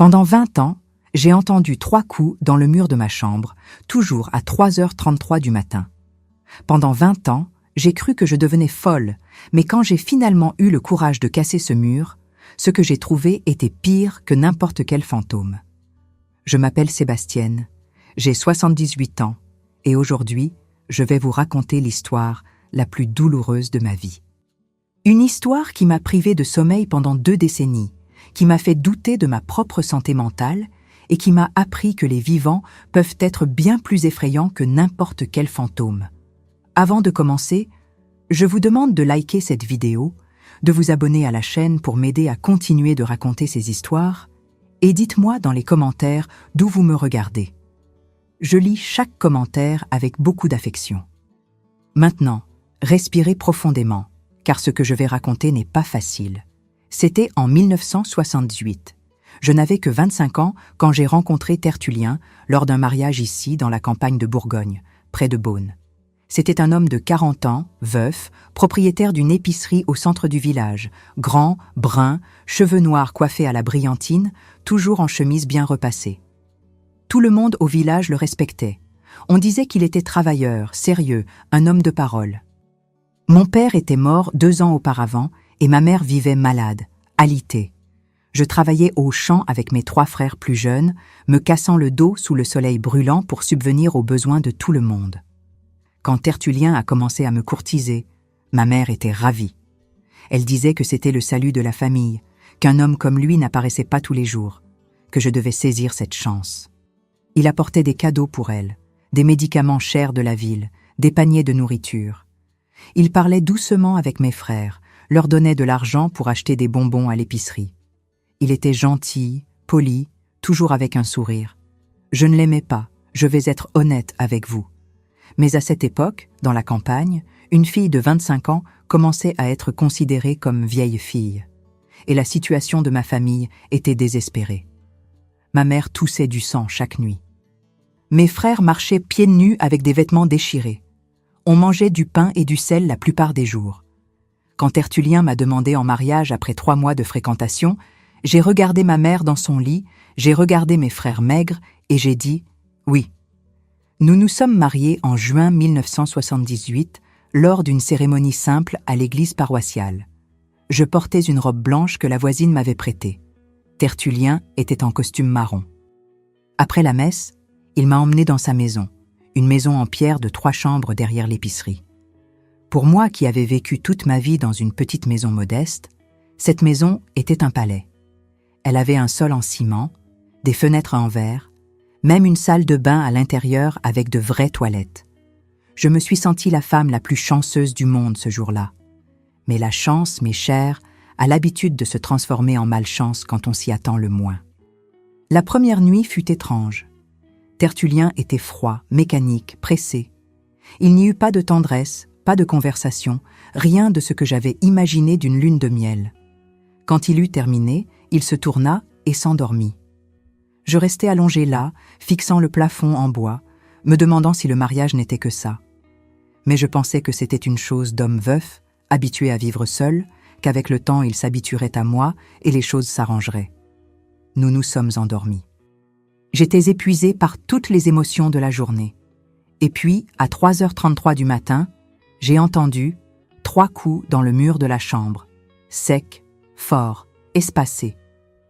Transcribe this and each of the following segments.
Pendant 20 ans, j'ai entendu 3 coups dans le mur de ma chambre, toujours à 3h33 du matin. Pendant 20 ans, j'ai cru que je devenais folle, mais quand j'ai finalement eu le courage de casser ce mur, ce que j'ai trouvé était pire que n'importe quel fantôme. Je m'appelle Sébastienne, j'ai 78 ans, et aujourd'hui, je vais vous raconter l'histoire la plus douloureuse de ma vie. Une histoire qui m'a privée de sommeil pendant 2 décennies, qui m'a fait douter de ma propre santé mentale et qui m'a appris que les vivants peuvent être bien plus effrayants que n'importe quel fantôme. Avant de commencer, je vous demande de liker cette vidéo, de vous abonner à la chaîne pour m'aider à continuer de raconter ces histoires, et dites-moi dans les commentaires d'où vous me regardez. Je lis chaque commentaire avec beaucoup d'affection. Maintenant, respirez profondément, car ce que je vais raconter n'est pas facile. C'était en 1978. Je n'avais que 25 ans quand j'ai rencontré Tertullien lors d'un mariage ici, dans la campagne de Bourgogne, près de Beaune. C'était un homme de 40 ans, veuf, propriétaire d'une épicerie au centre du village, grand, brun, cheveux noirs coiffés à la brillantine, toujours en chemise bien repassée. Tout le monde au village le respectait. On disait qu'il était travailleur, sérieux, un homme de parole. Mon père était mort 2 ans auparavant et ma mère vivait malade, alitée. Je travaillais au champ avec mes 3 frères plus jeunes, me cassant le dos sous le soleil brûlant pour subvenir aux besoins de tout le monde. Quand Tertullien a commencé à me courtiser, ma mère était ravie. Elle disait que c'était le salut de la famille, qu'un homme comme lui n'apparaissait pas tous les jours, que je devais saisir cette chance. Il apportait des cadeaux pour elle, des médicaments chers de la ville, des paniers de nourriture. Il parlait doucement avec mes frères, leur donnait de l'argent pour acheter des bonbons à l'épicerie. Il était gentil, poli, toujours avec un sourire. Je ne l'aimais pas, je vais être honnête avec vous. Mais à cette époque, dans la campagne, une fille de 25 ans commençait à être considérée comme vieille fille. Et la situation de ma famille était désespérée. Ma mère toussait du sang chaque nuit. Mes frères marchaient pieds nus avec des vêtements déchirés. On mangeait du pain et du sel la plupart des jours. Quand Tertullien m'a demandé en mariage après 3 mois de fréquentation, j'ai regardé ma mère dans son lit, j'ai regardé mes frères maigres et j'ai dit « oui ». Nous nous sommes mariés en juin 1978 lors d'une cérémonie simple à l'église paroissiale. Je portais une robe blanche que la voisine m'avait prêtée. Tertullien était en costume marron. Après la messe, il m'a emmené dans sa maison, une maison en pierre de 3 chambres derrière l'épicerie. Pour moi qui avais vécu toute ma vie dans une petite maison modeste, cette maison était un palais. Elle avait un sol en ciment, des fenêtres en verre, même une salle de bain à l'intérieur avec de vraies toilettes. Je me suis sentie la femme la plus chanceuse du monde ce jour-là. Mais la chance, mes chers, a l'habitude de se transformer en malchance quand on s'y attend le moins. La première nuit fut étrange. Tertullien était froid, mécanique, pressé. Il n'y eut pas de tendresse, pas de conversation, rien de ce que j'avais imaginé d'une lune de miel. Quand il eut terminé, il se tourna et s'endormit. Je restais allongée là, fixant le plafond en bois, me demandant si le mariage n'était que ça. Mais je pensais que c'était une chose d'homme veuf, habitué à vivre seul, qu'avec le temps il s'habituerait à moi et les choses s'arrangeraient. Nous nous sommes endormis. J'étais épuisée par toutes les émotions de la journée. Et puis, à 3h33 du matin, j'ai entendu 3 coups dans le mur de la chambre, secs, forts, espacés.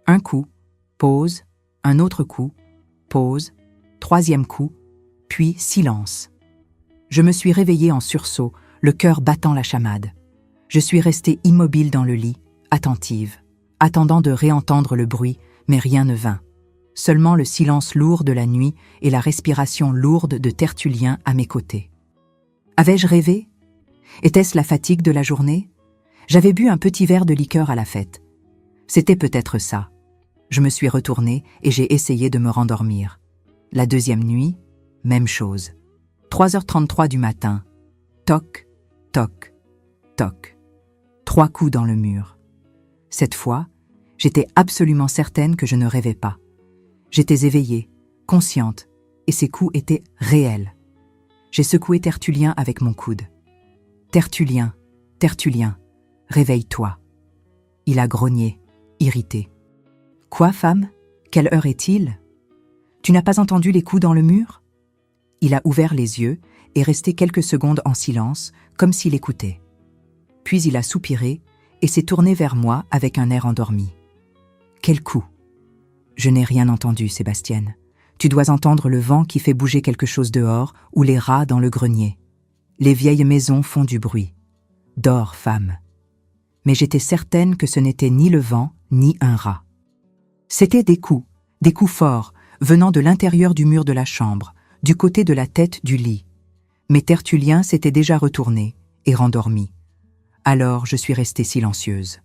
Un coup, pause, un autre coup, pause, 3e coup, puis silence. Je me suis réveillée en sursaut, le cœur battant la chamade. Je suis restée immobile dans le lit, attentive, attendant de réentendre le bruit, mais rien ne vint. Seulement le silence lourd de la nuit et la respiration lourde de Tertullien à mes côtés. Avais-je rêvé? Était-ce la fatigue de la journée? J'avais bu un petit verre de liqueur à la fête. C'était peut-être ça. Je me suis retournée et j'ai essayé de me rendormir. La 2e nuit, même chose. 3h33 du matin. Toc, toc, toc. 3 coups dans le mur. Cette fois, j'étais absolument certaine que je ne rêvais pas. J'étais éveillée, consciente, et ces coups étaient réels. J'ai secoué Tertullien avec mon coude. « Tertullien, Tertullien, réveille-toi !» Il a grogné, irrité. « Quoi, femme? Quelle heure est-il? Tu n'as pas entendu les coups dans le mur? Il a ouvert les yeux et resté quelques secondes en silence, comme s'il écoutait. Puis il a soupiré et s'est tourné vers moi avec un air endormi. Quel coup? Je n'ai rien entendu, Sébastienne. Tu dois entendre le vent qui fait bouger quelque chose dehors ou les rats dans le grenier. Les vieilles maisons font du bruit. Dors, femme. Mais j'étais certaine que ce n'était ni le vent ni un rat. C'étaient des coups forts, venant de l'intérieur du mur de la chambre, du côté de la tête du lit. Mais Tertullien s'était déjà retourné et rendormi. Alors je suis restée silencieuse.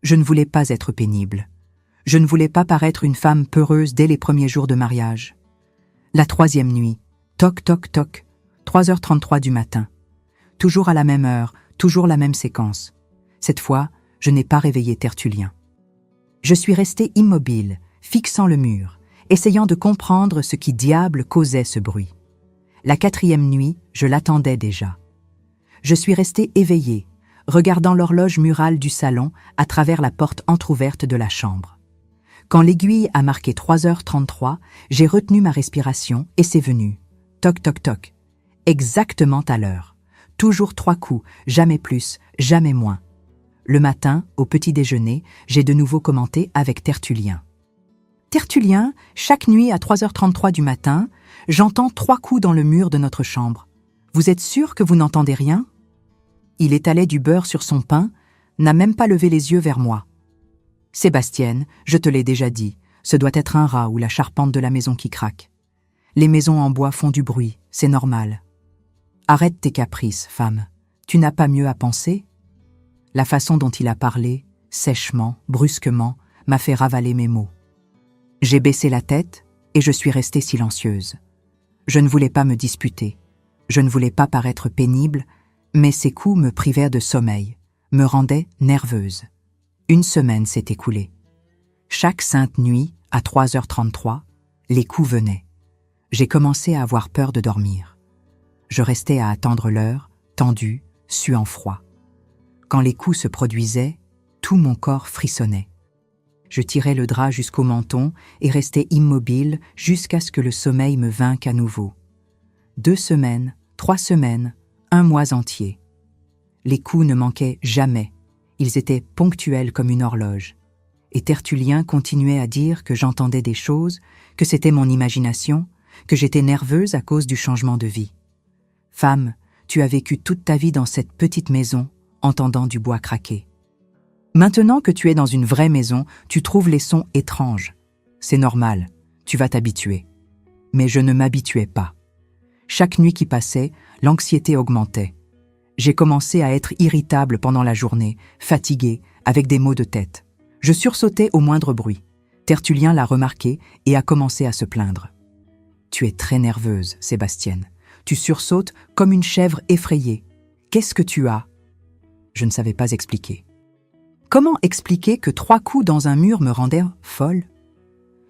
Je ne voulais pas être pénible. Je ne voulais pas paraître une femme peureuse dès les premiers jours de mariage. La 3e nuit, toc toc toc, 3h33 du matin. Toujours à la même heure, toujours la même séquence. Cette fois, je n'ai pas réveillé Tertullien. Je suis restée immobile, fixant le mur, essayant de comprendre ce qui diable causait ce bruit. La 4e nuit, je l'attendais déjà. Je suis restée éveillée, regardant l'horloge murale du salon à travers la porte entr'ouverte de la chambre. Quand l'aiguille a marqué 3h33, j'ai retenu ma respiration et c'est venu. Toc toc toc. Exactement à l'heure. Toujours 3 coups, jamais plus, jamais moins. Le matin, au petit déjeuner, j'ai de nouveau commenté avec Tertullien. Tertullien, chaque nuit à 3h33 du matin, j'entends 3 coups dans le mur de notre chambre. Vous êtes sûr que vous n'entendez rien? Il étalait du beurre sur son pain, n'a même pas levé les yeux vers moi. Sébastienne, je te l'ai déjà dit, ce doit être un rat ou la charpente de la maison qui craque. Les maisons en bois font du bruit, c'est normal. Arrête tes caprices, femme. Tu n'as pas mieux à penser? La façon dont il a parlé, sèchement, brusquement, m'a fait ravaler mes mots. J'ai baissé la tête et je suis restée silencieuse. Je ne voulais pas me disputer. Je ne voulais pas paraître pénible, mais ces coups me privaient de sommeil, me rendaient nerveuse. 1 semaine s'est écoulée. Chaque sainte nuit, à 3h33, les coups venaient. J'ai commencé à avoir peur de dormir. Je restais à attendre l'heure, tendue, suant froid. Quand les coups se produisaient, tout mon corps frissonnait. Je tirais le drap jusqu'au menton et restais immobile jusqu'à ce que le sommeil me vainque à nouveau. 2 semaines, 3 semaines, 1 mois entier. Les coups ne manquaient jamais. Ils étaient ponctuels comme une horloge. Et Tertullien continuait à dire que j'entendais des choses, que c'était mon imagination, que j'étais nerveuse à cause du changement de vie. Femme, tu as vécu toute ta vie dans cette petite maison, entendant du bois craquer. Maintenant que tu es dans une vraie maison, tu trouves les sons étranges. C'est normal, tu vas t'habituer. Mais je ne m'habituais pas. Chaque nuit qui passait, l'anxiété augmentait. J'ai commencé à être irritable pendant la journée, fatiguée, avec des maux de tête. Je sursautais au moindre bruit. Tertullien l'a remarqué et a commencé à se plaindre. « Tu es très nerveuse, Sébastienne. Tu sursautes comme une chèvre effrayée. Qu'est-ce que tu as ?» Je ne savais pas expliquer. Comment expliquer que 3 coups dans un mur me rendaient folle?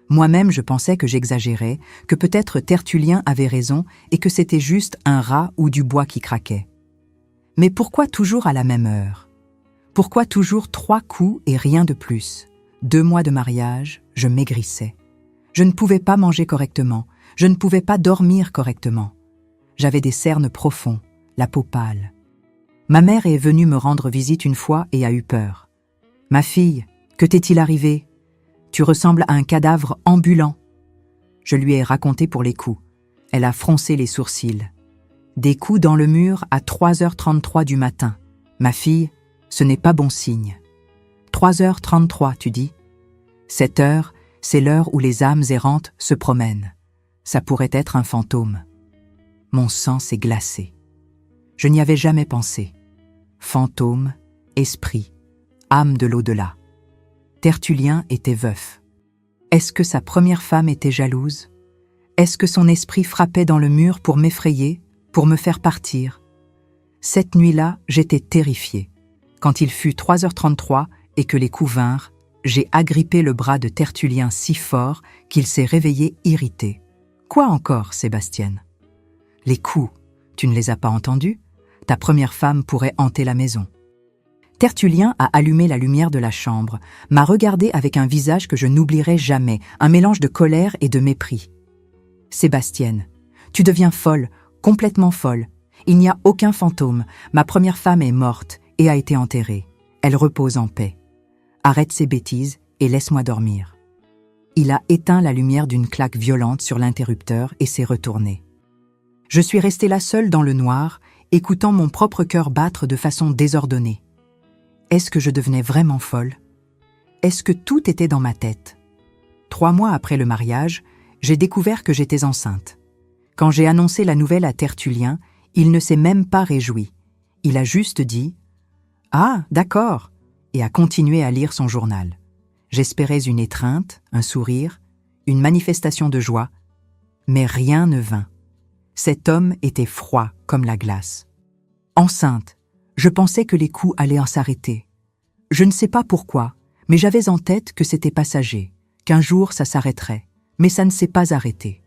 Moi-même, je pensais que j'exagérais, que peut-être Tertullien avait raison et que c'était juste un rat ou du bois qui craquait. Mais pourquoi toujours à la même heure? Pourquoi toujours 3 coups et rien de plus? 2 mois de mariage, je maigrissais. Je ne pouvais pas manger correctement, je ne pouvais pas dormir correctement. J'avais des cernes profonds, la peau pâle. Ma mère est venue me rendre visite une fois et a eu peur. « Ma fille, que t'est-il arrivé? Tu ressembles à un cadavre ambulant. » Je lui ai raconté pour les coups. Elle a froncé les sourcils. Des coups dans le mur à 3h33 du matin. Ma fille, ce n'est pas bon signe. 3h33, tu dis? Cette heure, c'est l'heure où les âmes errantes se promènent. Ça pourrait être un fantôme. Mon sang s'est glacé. Je n'y avais jamais pensé. Fantôme, esprit, âme de l'au-delà. Tertullien était veuf. Est-ce que sa première femme était jalouse? Est-ce que son esprit frappait dans le mur pour m'effrayer, pour me faire partir? Cette nuit-là, j'étais terrifiée. Quand il fut 3h33 et que les coups vinrent, j'ai agrippé le bras de Tertullien si fort qu'il s'est réveillé irrité. « Quoi encore, Sébastienne? Les coups, tu ne les as pas entendus? Ta première femme pourrait hanter la maison. » Tertullien a allumé la lumière de la chambre, m'a regardé avec un visage que je n'oublierai jamais, un mélange de colère et de mépris. « Sébastienne, tu deviens folle, complètement folle. Il n'y a aucun fantôme. Ma première femme est morte et a été enterrée. Elle repose en paix. Arrête ces bêtises et laisse-moi dormir. » Il a éteint la lumière d'une claque violente sur l'interrupteur et s'est retourné. Je suis restée là seule dans le noir, écoutant mon propre cœur battre de façon désordonnée. Est-ce que je devenais vraiment folle? Est-ce que tout était dans ma tête? 3 mois après le mariage, j'ai découvert que j'étais enceinte. Quand j'ai annoncé la nouvelle à Tertullien, il ne s'est même pas réjoui. Il a juste dit « Ah, d'accord » et a continué à lire son journal. J'espérais une étreinte, un sourire, une manifestation de joie, mais rien ne vint. Cet homme était froid comme la glace. Enceinte, je pensais que les coups allaient en s'arrêter. Je ne sais pas pourquoi, mais j'avais en tête que c'était passager, qu'un jour ça s'arrêterait, mais ça ne s'est pas arrêté.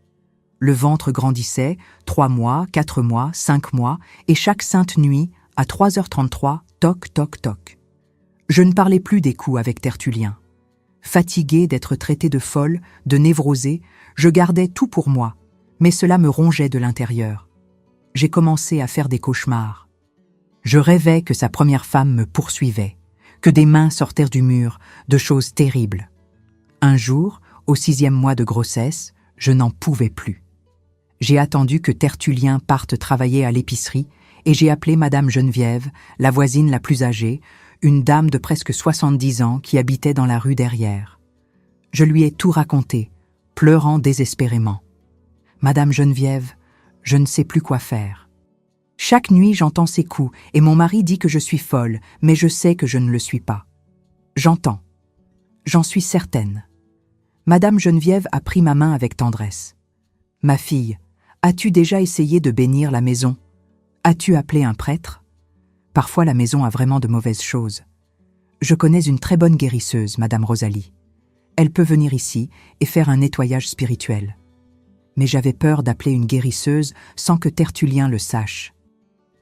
Le ventre grandissait, 3 mois, 4 mois, 5 mois, et chaque sainte nuit, à 3h33, toc, toc, toc. Je ne parlais plus des coups avec Tertullien. Fatiguée d'être traitée de folle, de névrosée, je gardais tout pour moi, mais cela me rongeait de l'intérieur. J'ai commencé à faire des cauchemars. Je rêvais que sa première femme me poursuivait, que des mains sortaient du mur, de choses terribles. Un jour, au 6e mois de grossesse, je n'en pouvais plus. J'ai attendu que Tertullien parte travailler à l'épicerie et j'ai appelé Madame Geneviève, la voisine la plus âgée, une dame de presque 70 ans qui habitait dans la rue derrière. Je lui ai tout raconté, pleurant désespérément. Madame Geneviève, je ne sais plus quoi faire. Chaque nuit, j'entends ses coups et mon mari dit que je suis folle, mais je sais que je ne le suis pas. J'entends. J'en suis certaine. Madame Geneviève a pris ma main avec tendresse. « Ma fille, as-tu déjà essayé de bénir la maison? As-tu appelé un prêtre? Parfois la maison a vraiment de mauvaises choses. Je connais une très bonne guérisseuse, Madame Rosalie. Elle peut venir ici et faire un nettoyage spirituel. » Mais j'avais peur d'appeler une guérisseuse sans que Tertullien le sache.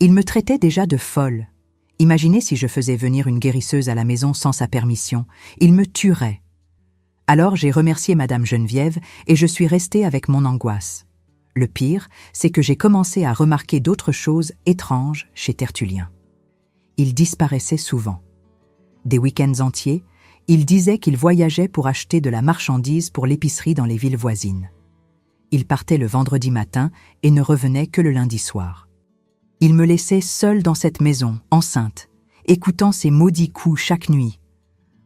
Il me traitait déjà de folle. Imaginez si je faisais venir une guérisseuse à la maison sans sa permission. Il me tuerait. Alors j'ai remercié Madame Geneviève et je suis restée avec mon angoisse. Le pire, c'est que j'ai commencé à remarquer d'autres choses étranges chez Tertullien. Il disparaissait souvent. Des week-ends entiers, il disait qu'il voyageait pour acheter de la marchandise pour l'épicerie dans les villes voisines. Il partait le vendredi matin et ne revenait que le lundi soir. Il me laissait seule dans cette maison, enceinte, écoutant ses maudits coups chaque nuit.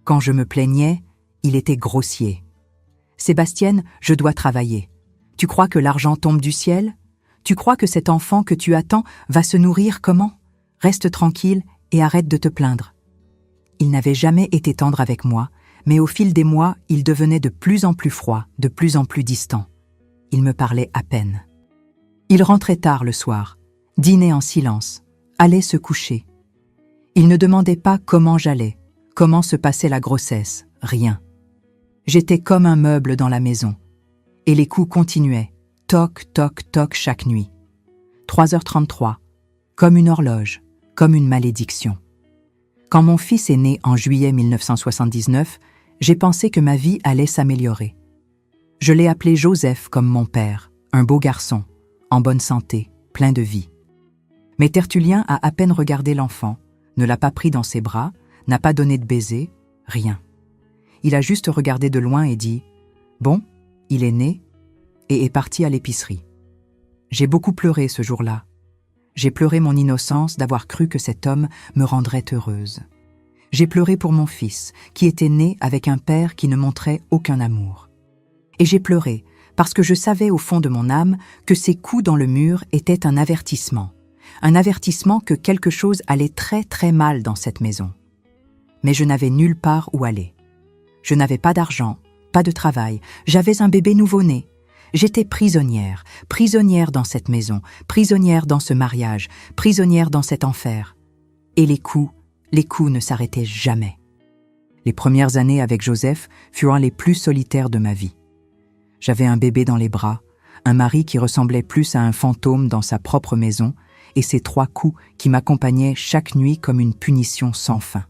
Quand je me plaignais, il était grossier. « Sébastienne, je dois travailler. Tu crois que l'argent tombe du ciel? Tu crois que cet enfant que tu attends va se nourrir comment? Reste tranquille et arrête de te plaindre. » Il n'avait jamais été tendre avec moi, mais au fil des mois, il devenait de plus en plus froid, de plus en plus distant. Il me parlait à peine. Il rentrait tard le soir, dînait en silence, allait se coucher. Il ne demandait pas comment j'allais, comment se passait la grossesse, rien. J'étais comme un meuble dans la maison. Et les coups continuaient, toc, toc, toc chaque nuit. 3h33, comme une horloge, comme une malédiction. Quand mon fils est né en juillet 1979, j'ai pensé que ma vie allait s'améliorer. Je l'ai appelé Joseph comme mon père, un beau garçon, en bonne santé, plein de vie. Mais Tertullien a à peine regardé l'enfant, ne l'a pas pris dans ses bras, n'a pas donné de baiser, rien. Il a juste regardé de loin et dit « Bon, il est né » et est parti à l'épicerie. J'ai beaucoup pleuré ce jour-là. J'ai pleuré mon innocence d'avoir cru que cet homme me rendrait heureuse. J'ai pleuré pour mon fils, qui était né avec un père qui ne montrait aucun amour. Et j'ai pleuré parce que je savais au fond de mon âme que ces coups dans le mur étaient un avertissement que quelque chose allait très très mal dans cette maison. Mais je n'avais nulle part où aller. Je n'avais pas d'argent, pas de travail, j'avais un bébé nouveau-né. J'étais prisonnière dans cette maison, prisonnière dans ce mariage, prisonnière dans cet enfer. Et les coups ne s'arrêtaient jamais. Les premières années avec Joseph furent les plus solitaires de ma vie. J'avais un bébé dans les bras, un mari qui ressemblait plus à un fantôme dans sa propre maison, et ces 3 coups qui m'accompagnaient chaque nuit comme une punition sans fin.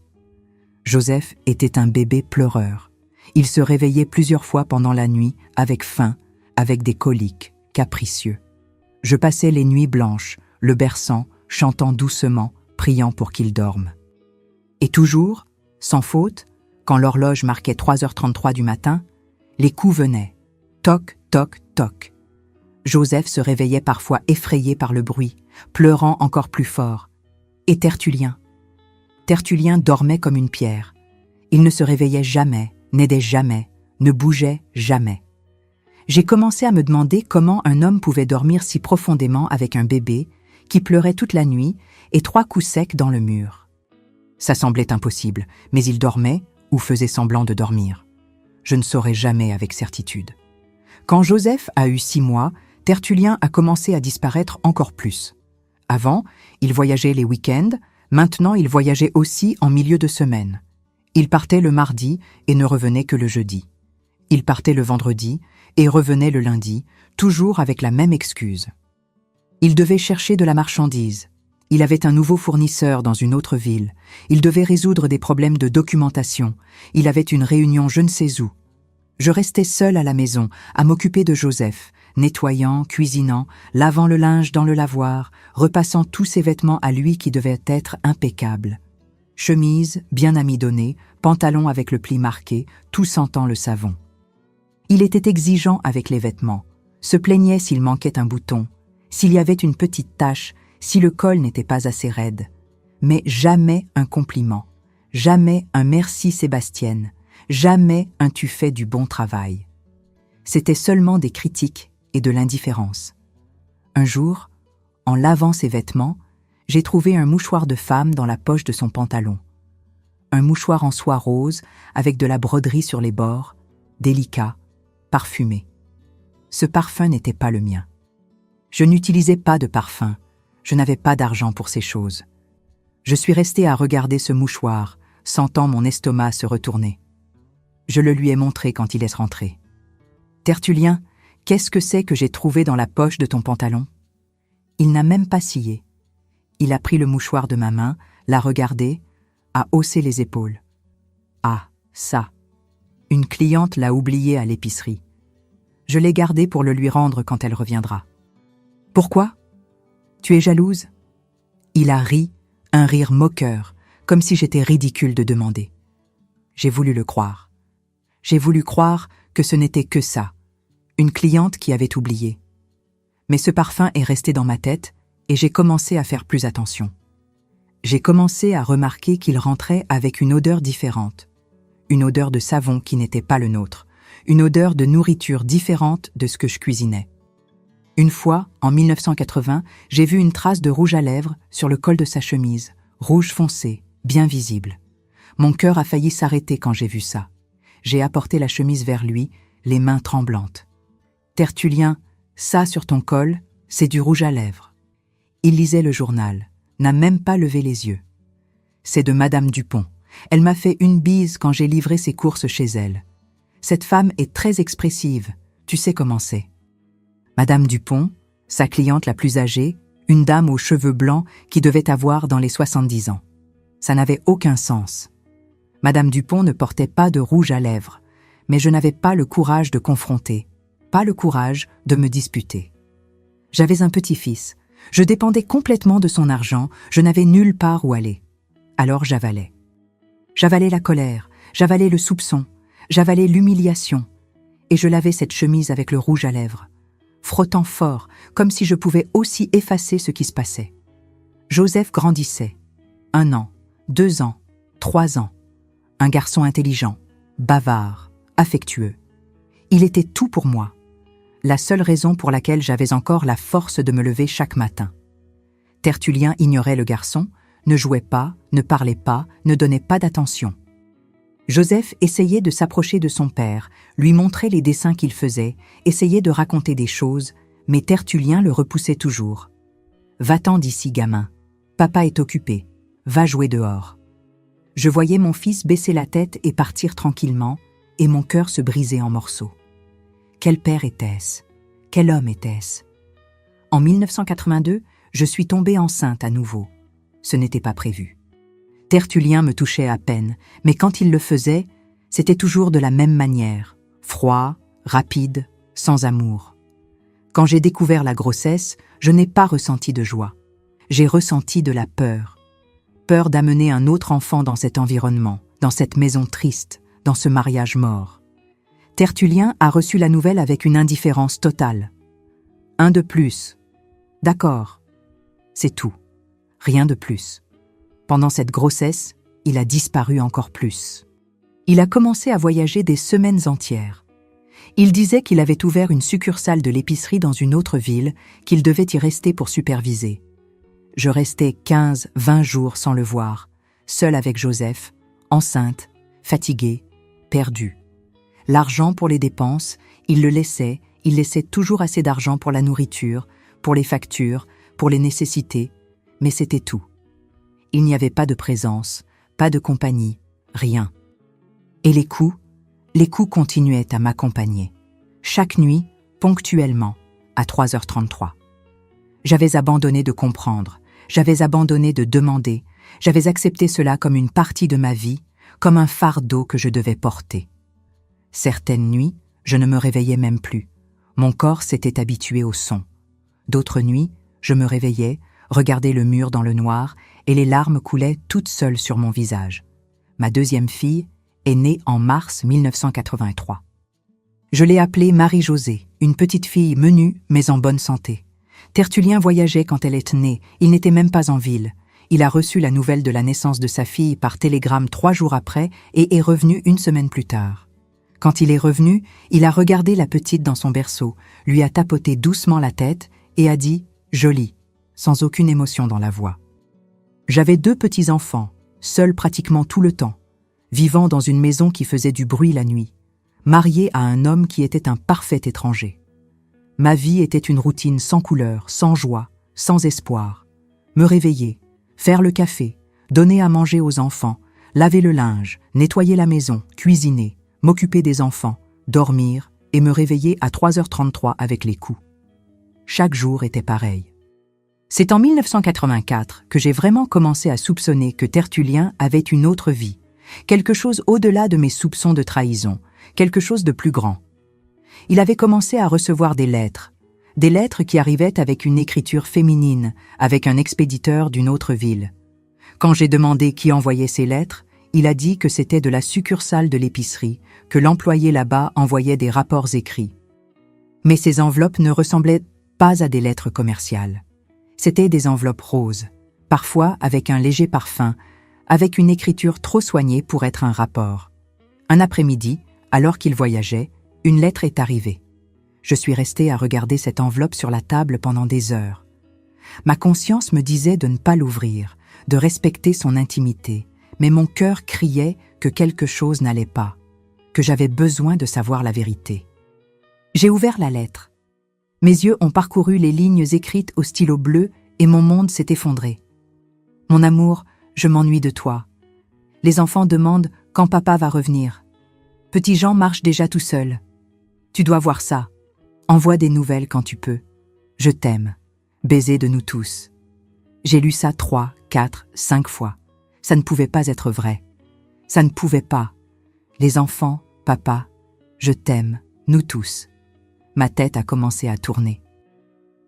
Joseph était un bébé pleureur. Il se réveillait plusieurs fois pendant la nuit, avec faim, avec des coliques, capricieux. Je passais les nuits blanches, le berçant, chantant doucement, priant pour qu'il dorme. Et toujours, sans faute, quand l'horloge marquait 3h33 du matin, les coups venaient. Toc, toc, toc. Joseph se réveillait parfois effrayé par le bruit, pleurant encore plus fort. Et Tertullien dormait comme une pierre. Il ne se réveillait jamais, n'aidait jamais, ne bougeait jamais. J'ai commencé à me demander comment un homme pouvait dormir si profondément avec un bébé qui pleurait toute la nuit et 3 coups secs dans le mur. Ça semblait impossible, mais il dormait ou faisait semblant de dormir. Je ne saurais jamais avec certitude. Quand Joseph a eu 6 mois, Tertullien a commencé à disparaître encore plus. Avant, il voyageait les week-ends, maintenant il voyageait aussi en milieu de semaine. Il partait le mardi et ne revenait que le jeudi. Il partait le vendredi et revenait le lundi, toujours avec la même excuse. Il devait chercher de la marchandise. Il avait un nouveau fournisseur dans une autre ville. Il devait résoudre des problèmes de documentation. Il avait une réunion je ne sais où. Je restais seule à la maison, à m'occuper de Joseph, nettoyant, cuisinant, lavant le linge dans le lavoir, repassant tous ses vêtements à lui qui devaient être impeccables. Chemise, bien amidonnée, pantalon avec le pli marqué, tout sentant le savon. Il était exigeant avec les vêtements, se plaignait s'il manquait un bouton, s'il y avait une petite tache, si le col n'était pas assez raide. Mais jamais un compliment, jamais un « merci Sébastienne », jamais un « tu fais du bon travail ». C'était seulement des critiques et de l'indifférence. Un jour, en lavant ses vêtements, j'ai trouvé un mouchoir de femme dans la poche de son pantalon. Un mouchoir en soie rose avec de la broderie sur les bords, délicat, parfumé. Ce parfum n'était pas le mien. Je n'utilisais pas de parfum, je n'avais pas d'argent pour ces choses. Je suis restée à regarder ce mouchoir, sentant mon estomac se retourner. Je le lui ai montré quand il est rentré. « Tertullien, qu'est-ce que c'est que j'ai trouvé dans la poche de ton pantalon ?» Il n'a même pas scié. Il a pris le mouchoir de ma main, l'a regardé, a haussé les épaules. « Ah, ça. Une cliente l'a oublié à l'épicerie. Je l'ai gardé pour le lui rendre quand elle reviendra. »« Pourquoi ? Tu es jalouse ?» Il a ri, un rire moqueur, comme si j'étais ridicule de demander. J'ai voulu le croire. J'ai voulu croire que ce n'était que ça, une cliente qui avait oublié. Mais ce parfum est resté dans ma tête et j'ai commencé à faire plus attention. J'ai commencé à remarquer qu'il rentrait avec une odeur différente, une odeur de savon qui n'était pas le nôtre, une odeur de nourriture différente de ce que je cuisinais. Une fois, en 1980, j'ai vu une trace de rouge à lèvres sur le col de sa chemise, rouge foncé, bien visible. Mon cœur a failli s'arrêter quand j'ai vu ça. J'ai apporté la chemise vers lui, les mains tremblantes. « Tertullien, ça sur ton col, c'est du rouge à lèvres. » Il lisait le journal, n'a même pas levé les yeux. « C'est de Madame Dupont. Elle m'a fait une bise quand j'ai livré ses courses chez elle. Cette femme est très expressive, tu sais comment c'est. » Madame Dupont, sa cliente la plus âgée, une dame aux cheveux blancs qui devait avoir dans les 70 ans. Ça n'avait aucun sens. Madame Dupont ne portait pas de rouge à lèvres, mais je n'avais pas le courage de confronter, pas le courage de me disputer. J'avais un petit-fils, je dépendais complètement de son argent, je n'avais nulle part où aller. Alors j'avalais. J'avalais la colère, j'avalais le soupçon, j'avalais l'humiliation, et je lavais cette chemise avec le rouge à lèvres, frottant fort, comme si je pouvais aussi effacer ce qui se passait. Joseph grandissait. 1 an, 2 ans, 3 ans. Un garçon intelligent, bavard, affectueux. Il était tout pour moi. La seule raison pour laquelle j'avais encore la force de me lever chaque matin. Tertullien ignorait le garçon, ne jouait pas, ne parlait pas, ne donnait pas d'attention. Joseph essayait de s'approcher de son père, lui montrait les dessins qu'il faisait, essayait de raconter des choses, mais Tertullien le repoussait toujours. « Va-t'en d'ici, gamin. Papa est occupé. Va jouer dehors. » Je voyais mon fils baisser la tête et partir tranquillement, et mon cœur se brisait en morceaux. Quel père était-ce? Quel homme était-ce? En 1982, je suis tombée enceinte à nouveau. Ce n'était pas prévu. Tertullien me touchait à peine, mais quand il le faisait, c'était toujours de la même manière, froid, rapide, sans amour. Quand j'ai découvert la grossesse, je n'ai pas ressenti de joie. J'ai ressenti de la peur. Peur d'amener un autre enfant dans cet environnement, dans cette maison triste, dans ce mariage mort. Tertullien a reçu la nouvelle avec une indifférence totale. Un de plus. D'accord. C'est tout. Rien de plus. Pendant cette grossesse, il a disparu encore plus. Il a commencé à voyager des semaines entières. Il disait qu'il avait ouvert une succursale de l'épicerie dans une autre ville, qu'il devait y rester pour superviser. Je restais 15-20 jours sans le voir, seule avec Joseph, enceinte, fatiguée, perdue. L'argent pour les dépenses, il le laissait, il laissait toujours assez d'argent pour la nourriture, pour les factures, pour les nécessités, mais c'était tout. Il n'y avait pas de présence, pas de compagnie, rien. Et les coups continuaient à m'accompagner. Chaque nuit, ponctuellement, à 3h33. J'avais abandonné de comprendre, j'avais abandonné de demander, j'avais accepté cela comme une partie de ma vie, comme un fardeau que je devais porter. Certaines nuits, je ne me réveillais même plus. Mon corps s'était habitué au son. D'autres nuits, je me réveillais, regardais le mur dans le noir et les larmes coulaient toutes seules sur mon visage. Ma deuxième fille est née en mars 1983. Je l'ai appelée Marie-Josée, une petite fille menue mais en bonne santé. Tertullien voyageait quand elle est née, il n'était même pas en ville. Il a reçu la nouvelle de la naissance de sa fille par télégramme 3 jours après et est revenu 1 semaine plus tard. Quand il est revenu, il a regardé la petite dans son berceau, lui a tapoté doucement la tête et a dit « Jolie », sans aucune émotion dans la voix. J'avais 2 petits-enfants, seuls pratiquement tout le temps, vivant dans une maison qui faisait du bruit la nuit, marié à un homme qui était un parfait étranger. Ma vie était une routine sans couleur, sans joie, sans espoir. Me réveiller, faire le café, donner à manger aux enfants, laver le linge, nettoyer la maison, cuisiner, m'occuper des enfants, dormir et me réveiller à 3h33 avec les coups. Chaque jour était pareil. C'est en 1984 que j'ai vraiment commencé à soupçonner que Tertullien avait une autre vie, quelque chose au-delà de mes soupçons de trahison, quelque chose de plus grand. Il avait commencé à recevoir des lettres qui arrivaient avec une écriture féminine, avec un expéditeur d'une autre ville. Quand j'ai demandé qui envoyait ces lettres, il a dit que c'était de la succursale de l'épicerie, que l'employé là-bas envoyait des rapports écrits. Mais ces enveloppes ne ressemblaient pas à des lettres commerciales. C'étaient des enveloppes roses, parfois avec un léger parfum, avec une écriture trop soignée pour être un rapport. Un après-midi, alors qu'il voyageait, une lettre est arrivée. Je suis restée à regarder cette enveloppe sur la table pendant des heures. Ma conscience me disait de ne pas l'ouvrir, de respecter son intimité, mais mon cœur criait que quelque chose n'allait pas, que j'avais besoin de savoir la vérité. J'ai ouvert la lettre. Mes yeux ont parcouru les lignes écrites au stylo bleu et mon monde s'est effondré. Mon amour, je m'ennuie de toi. Les enfants demandent quand papa va revenir. Petit Jean marche déjà tout seul. Tu dois voir ça. Envoie des nouvelles quand tu peux. Je t'aime. Baiser de nous tous. J'ai lu ça 3, 4, 5 fois. Ça ne pouvait pas être vrai. Ça ne pouvait pas. Les enfants, papa, je t'aime, nous tous. Ma tête a commencé à tourner.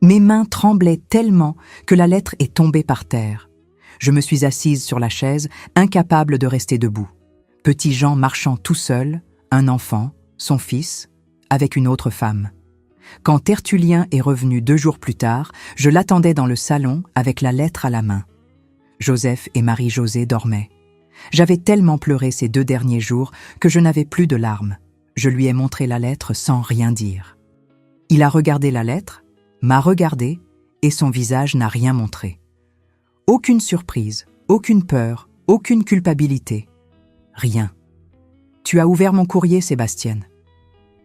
Mes mains tremblaient tellement que la lettre est tombée par terre. Je me suis assise sur la chaise, incapable de rester debout. Petit Jean marchant tout seul, un enfant, son fils, avec une autre femme. Quand Tertullien est revenu 2 jours plus tard, je l'attendais dans le salon avec la lettre à la main. Joseph et Marie-Josée dormaient. J'avais tellement pleuré ces 2 derniers jours que je n'avais plus de larmes. Je lui ai montré la lettre sans rien dire. Il a regardé la lettre, m'a regardé et son visage n'a rien montré. Aucune surprise, aucune peur, aucune culpabilité. Rien. Tu as ouvert mon courrier, Sébastien.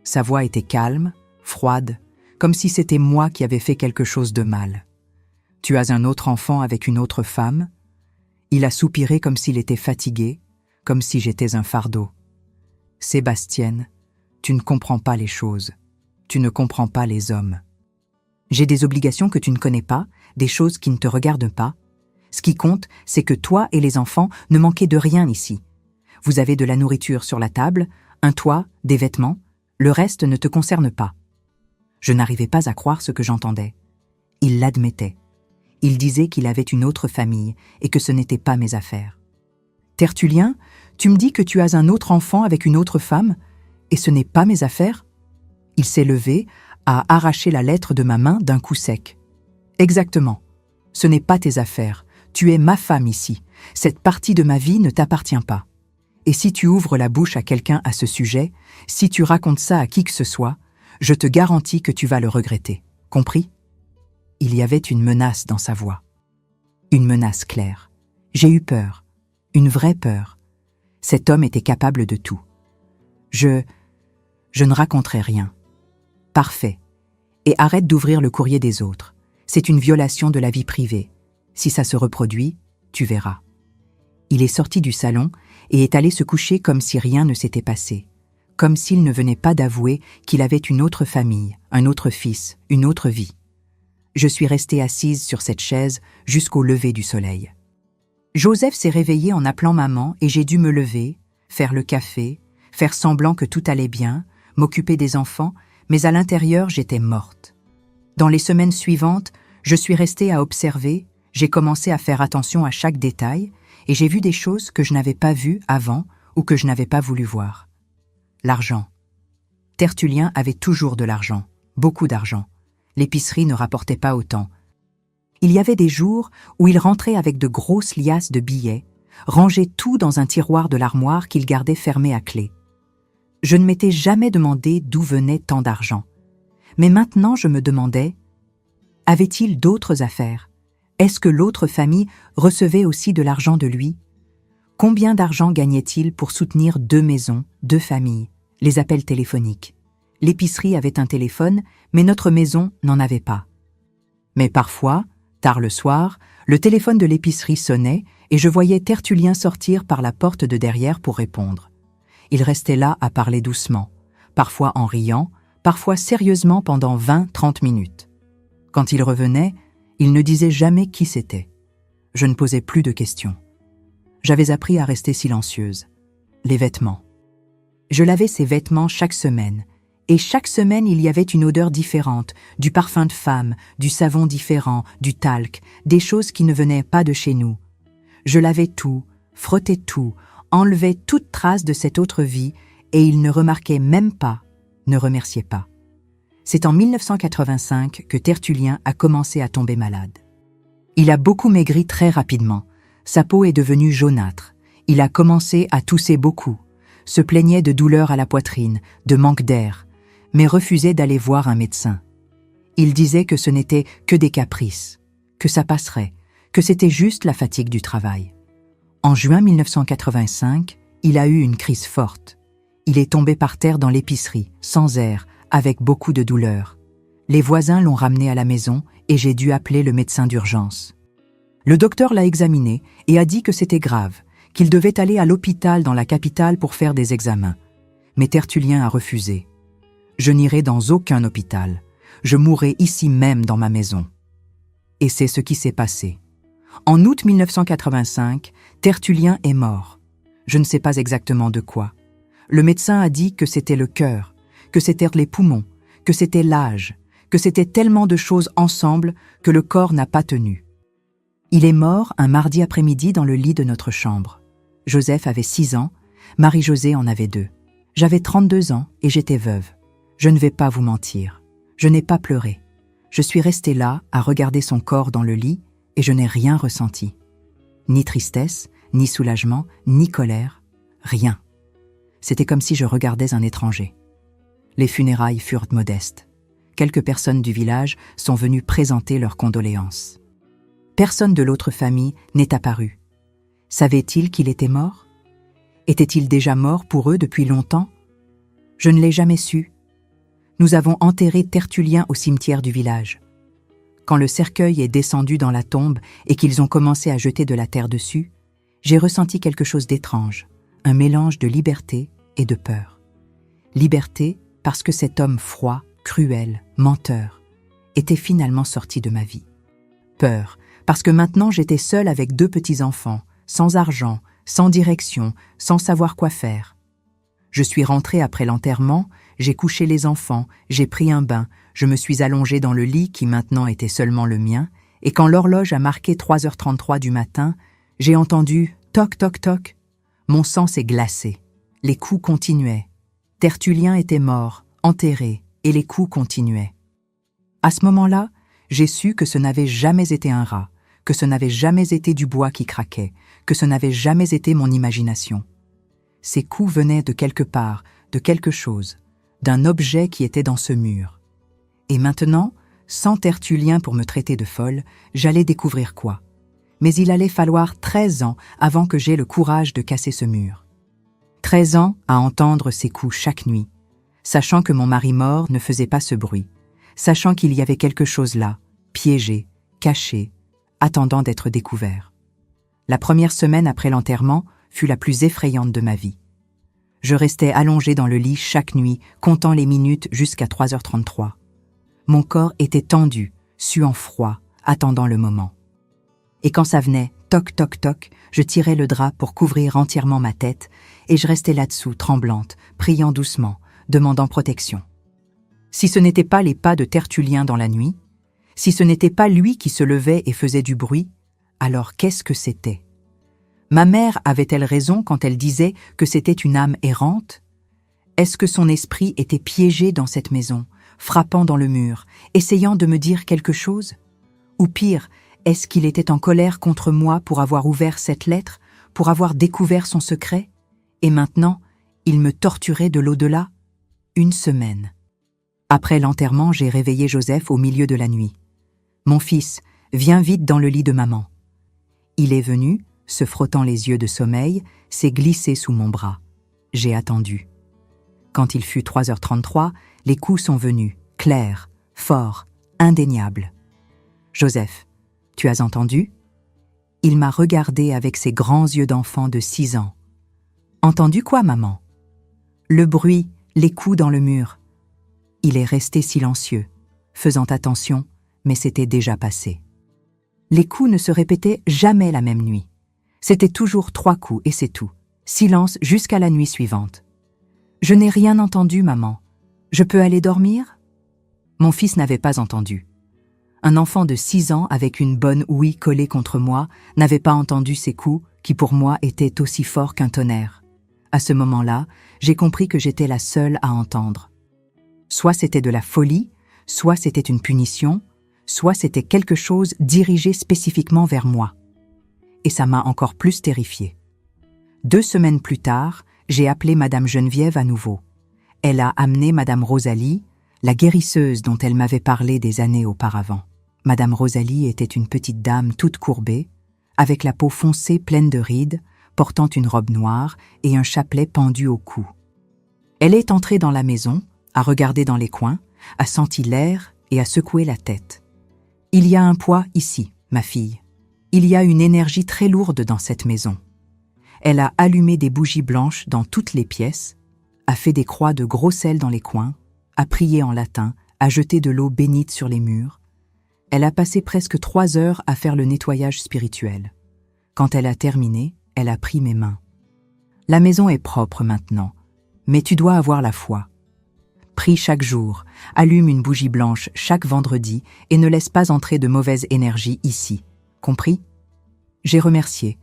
Sa voix était calme, froide, comme si c'était moi qui avais fait quelque chose de mal. Tu as un autre enfant avec une autre femme? Il a soupiré comme s'il était fatigué, comme si j'étais un fardeau. Sébastien, tu ne comprends pas les choses. Tu ne comprends pas les hommes. J'ai des obligations que tu ne connais pas, des choses qui ne te regardent pas. Ce qui compte, c'est que toi et les enfants ne manquez de rien ici. Vous avez de la nourriture sur la table, un toit, des vêtements, le reste ne te concerne pas. » Je n'arrivais pas à croire ce que j'entendais. Il l'admettait. Il disait qu'il avait une autre famille et que ce n'était pas mes affaires. « Tertullien, tu me dis que tu as un autre enfant avec une autre femme, et ce n'est pas mes affaires ?» Il s'est levé, a arraché la lettre de ma main d'un coup sec. « Exactement. Ce n'est pas tes affaires. Tu es ma femme ici. Cette partie de ma vie ne t'appartient pas. Et si tu ouvres la bouche à quelqu'un à ce sujet, si tu racontes ça à qui que ce soit, je te garantis que tu vas le regretter. Compris ?» Il y avait une menace dans sa voix. Une menace claire. J'ai eu peur. Une vraie peur. Cet homme était capable de tout. Je ne raconterai rien. Parfait. Et arrête d'ouvrir le courrier des autres. C'est une violation de la vie privée. Si ça se reproduit, tu verras. Il est sorti du salon et est allé se coucher comme si rien ne s'était passé. Comme s'il ne venait pas d'avouer qu'il avait une autre famille, un autre fils, une autre vie. Je suis restée assise sur cette chaise jusqu'au lever du soleil. Joseph s'est réveillé en appelant maman et j'ai dû me lever, faire le café, faire semblant que tout allait bien, m'occuper des enfants, mais à l'intérieur j'étais morte. Dans les semaines suivantes, je suis restée à observer, j'ai commencé à faire attention à chaque détail et j'ai vu des choses que je n'avais pas vues avant ou que je n'avais pas voulu voir. L'argent. Tertullien avait toujours de l'argent, beaucoup d'argent. L'épicerie ne rapportait pas autant. Il y avait des jours où il rentrait avec de grosses liasses de billets, rangeait tout dans un tiroir de l'armoire qu'il gardait fermé à clé. Je ne m'étais jamais demandé d'où venait tant d'argent. Mais maintenant je me demandais, avait-il d'autres affaires? Est-ce que l'autre famille recevait aussi de l'argent de lui? Combien d'argent gagnait-il pour soutenir 2 maisons, 2 familles, les appels téléphoniques? L'épicerie avait un téléphone, mais notre maison n'en avait pas. Mais parfois, tard le soir, le téléphone de l'épicerie sonnait et je voyais Tertullien sortir par la porte de derrière pour répondre. Il restait là à parler doucement, parfois en riant, parfois sérieusement pendant 20-30 minutes. Quand il revenait, il ne disait jamais qui c'était. Je ne posais plus de questions. J'avais appris à rester silencieuse. Les vêtements. Je lavais ces vêtements chaque semaine. Et chaque semaine, il y avait une odeur différente, du parfum de femme, du savon différent, du talc, des choses qui ne venaient pas de chez nous. Je lavais tout, frottais tout, enlevais toute trace de cette autre vie et il ne remarquait même pas, ne remerciait pas. C'est en 1985 que Tertullien a commencé à tomber malade. Il a beaucoup maigri très rapidement. Sa peau est devenue jaunâtre. Il a commencé à tousser beaucoup, se plaignait de douleurs à la poitrine, de manque d'air, mais refusait d'aller voir un médecin. Il disait que ce n'était que des caprices, que ça passerait, que c'était juste la fatigue du travail. En juin 1985, il a eu une crise forte. Il est tombé par terre dans l'épicerie, sans air, avec beaucoup de douleur. Les voisins l'ont ramené à la maison et j'ai dû appeler le médecin d'urgence. Le docteur l'a examiné et a dit que c'était grave, qu'il devait aller à l'hôpital dans la capitale pour faire des examens. Mais Tertullien a refusé. « Je n'irai dans aucun hôpital. Je mourrai ici même dans ma maison. » Et c'est ce qui s'est passé. En août 1985, Tertullien est mort. Je ne sais pas exactement de quoi. Le médecin a dit que c'était le cœur, que c'était les poumons, que c'était l'âge, que c'était tellement de choses ensemble que le corps n'a pas tenu. Il est mort un mardi après-midi dans le lit de notre chambre. Joseph avait 6 ans, Marie-Josée en avait 2. J'avais 32 ans et j'étais veuve. Je ne vais pas vous mentir. Je n'ai pas pleuré. Je suis restée là à regarder son corps dans le lit et je n'ai rien ressenti. Ni tristesse, ni soulagement, ni colère, rien. C'était comme si je regardais un étranger. Les funérailles furent modestes. Quelques personnes du village sont venues présenter leurs condoléances. Personne de l'autre famille n'est apparu. Savait-il qu'il était mort? Était-il déjà mort pour eux depuis longtemps? Je ne l'ai jamais su. Nous avons enterré Tertullien au cimetière du village. Quand le cercueil est descendu dans la tombe et qu'ils ont commencé à jeter de la terre dessus, j'ai ressenti quelque chose d'étrange, un mélange de liberté et de peur. Liberté parce que cet homme froid, cruel, menteur, était finalement sorti de ma vie. Peur parce que maintenant j'étais seule avec 2 petits-enfants, sans argent, sans direction, sans savoir quoi faire. Je suis rentrée après l'enterrement, j'ai couché les enfants, j'ai pris un bain, je me suis allongée dans le lit qui maintenant était seulement le mien, et quand l'horloge a marqué 3h33 du matin, j'ai entendu « toc, toc, toc ». Mon sang s'est glacé. Les coups continuaient. Tertullien était mort, enterré, et les coups continuaient. À ce moment-là, j'ai su que ce n'avait jamais été un rat, que ce n'avait jamais été du bois qui craquait, que ce n'avait jamais été mon imagination. Ces coups venaient de quelque part, de quelque chose, d'un objet qui était dans ce mur. Et maintenant, sans Tertullien pour me traiter de folle, j'allais découvrir quoi. Mais il allait falloir 13 ans avant que j'aie le courage de casser ce mur. 13 ans à entendre ces coups chaque nuit, sachant que mon mari mort ne faisait pas ce bruit, sachant qu'il y avait quelque chose là, piégé, caché, attendant d'être découvert. La première semaine après l'enterrement fut la plus effrayante de ma vie. Je restais allongée dans le lit chaque nuit, comptant les minutes jusqu'à 3h33. Mon corps était tendu, suant froid, attendant le moment. Et quand ça venait, toc, toc, toc, je tirais le drap pour couvrir entièrement ma tête, et je restais là-dessous, tremblante, priant doucement, demandant protection. Si ce n'était pas les pas de Tertullien dans la nuit, si ce n'était pas lui qui se levait et faisait du bruit, alors qu'est-ce que c'était ? Ma mère avait-elle raison quand elle disait que c'était une âme errante ? Est-ce que son esprit était piégé dans cette maison, frappant dans le mur, essayant de me dire quelque chose ? Ou pire, est-ce qu'il était en colère contre moi pour avoir ouvert cette lettre, pour avoir découvert son secret ? Et maintenant, il me torturait de l'au-delà ? 1 semaine. Après l'enterrement, j'ai réveillé Joseph au milieu de la nuit. « Mon fils, viens vite dans le lit de maman. » Il est venu, se frottant les yeux de sommeil, s'est glissé sous mon bras. J'ai attendu. Quand il fut 3h33, les coups sont venus, clairs, forts, indéniables. « Joseph, tu as entendu ?» Il m'a regardé avec ses grands yeux d'enfant de 6 ans. « Entendu quoi, maman ?» Le bruit, les coups dans le mur. Il est resté silencieux, faisant attention, mais c'était déjà passé. Les coups ne se répétaient jamais la même nuit. C'était toujours 3 coups et c'est tout. Silence jusqu'à la nuit suivante. « Je n'ai rien entendu, maman. Je peux aller dormir ?» Mon fils n'avait pas entendu. Un enfant de 6 ans avec une bonne ouïe collée contre moi n'avait pas entendu ces coups qui pour moi étaient aussi forts qu'un tonnerre. À ce moment-là, j'ai compris que j'étais la seule à entendre. Soit c'était de la folie, soit c'était une punition, soit c'était quelque chose dirigé spécifiquement vers moi. Et ça m'a encore plus terrifiée. 2 semaines plus tard, j'ai appelé Madame Geneviève à nouveau. Elle a amené Madame Rosalie, la guérisseuse dont elle m'avait parlé des années auparavant. Madame Rosalie était une petite dame toute courbée, avec la peau foncée pleine de rides, portant une robe noire et un chapelet pendu au cou. Elle est entrée dans la maison, a regardé dans les coins, a senti l'air et a secoué la tête. « Il y a un poids ici, ma fille. Il y a une énergie très lourde dans cette maison. » Elle a allumé des bougies blanches dans toutes les pièces, a fait des croix de gros sel dans les coins, a prié en latin, a jeté de l'eau bénite sur les murs. Elle a passé presque 3 heures à faire le nettoyage spirituel. Quand elle a terminé, elle a pris mes mains. « La maison est propre maintenant, mais tu dois avoir la foi. Prie chaque jour, allume une bougie blanche chaque vendredi et ne laisse pas entrer de mauvaise énergie ici. Compris ? » J'ai remercié.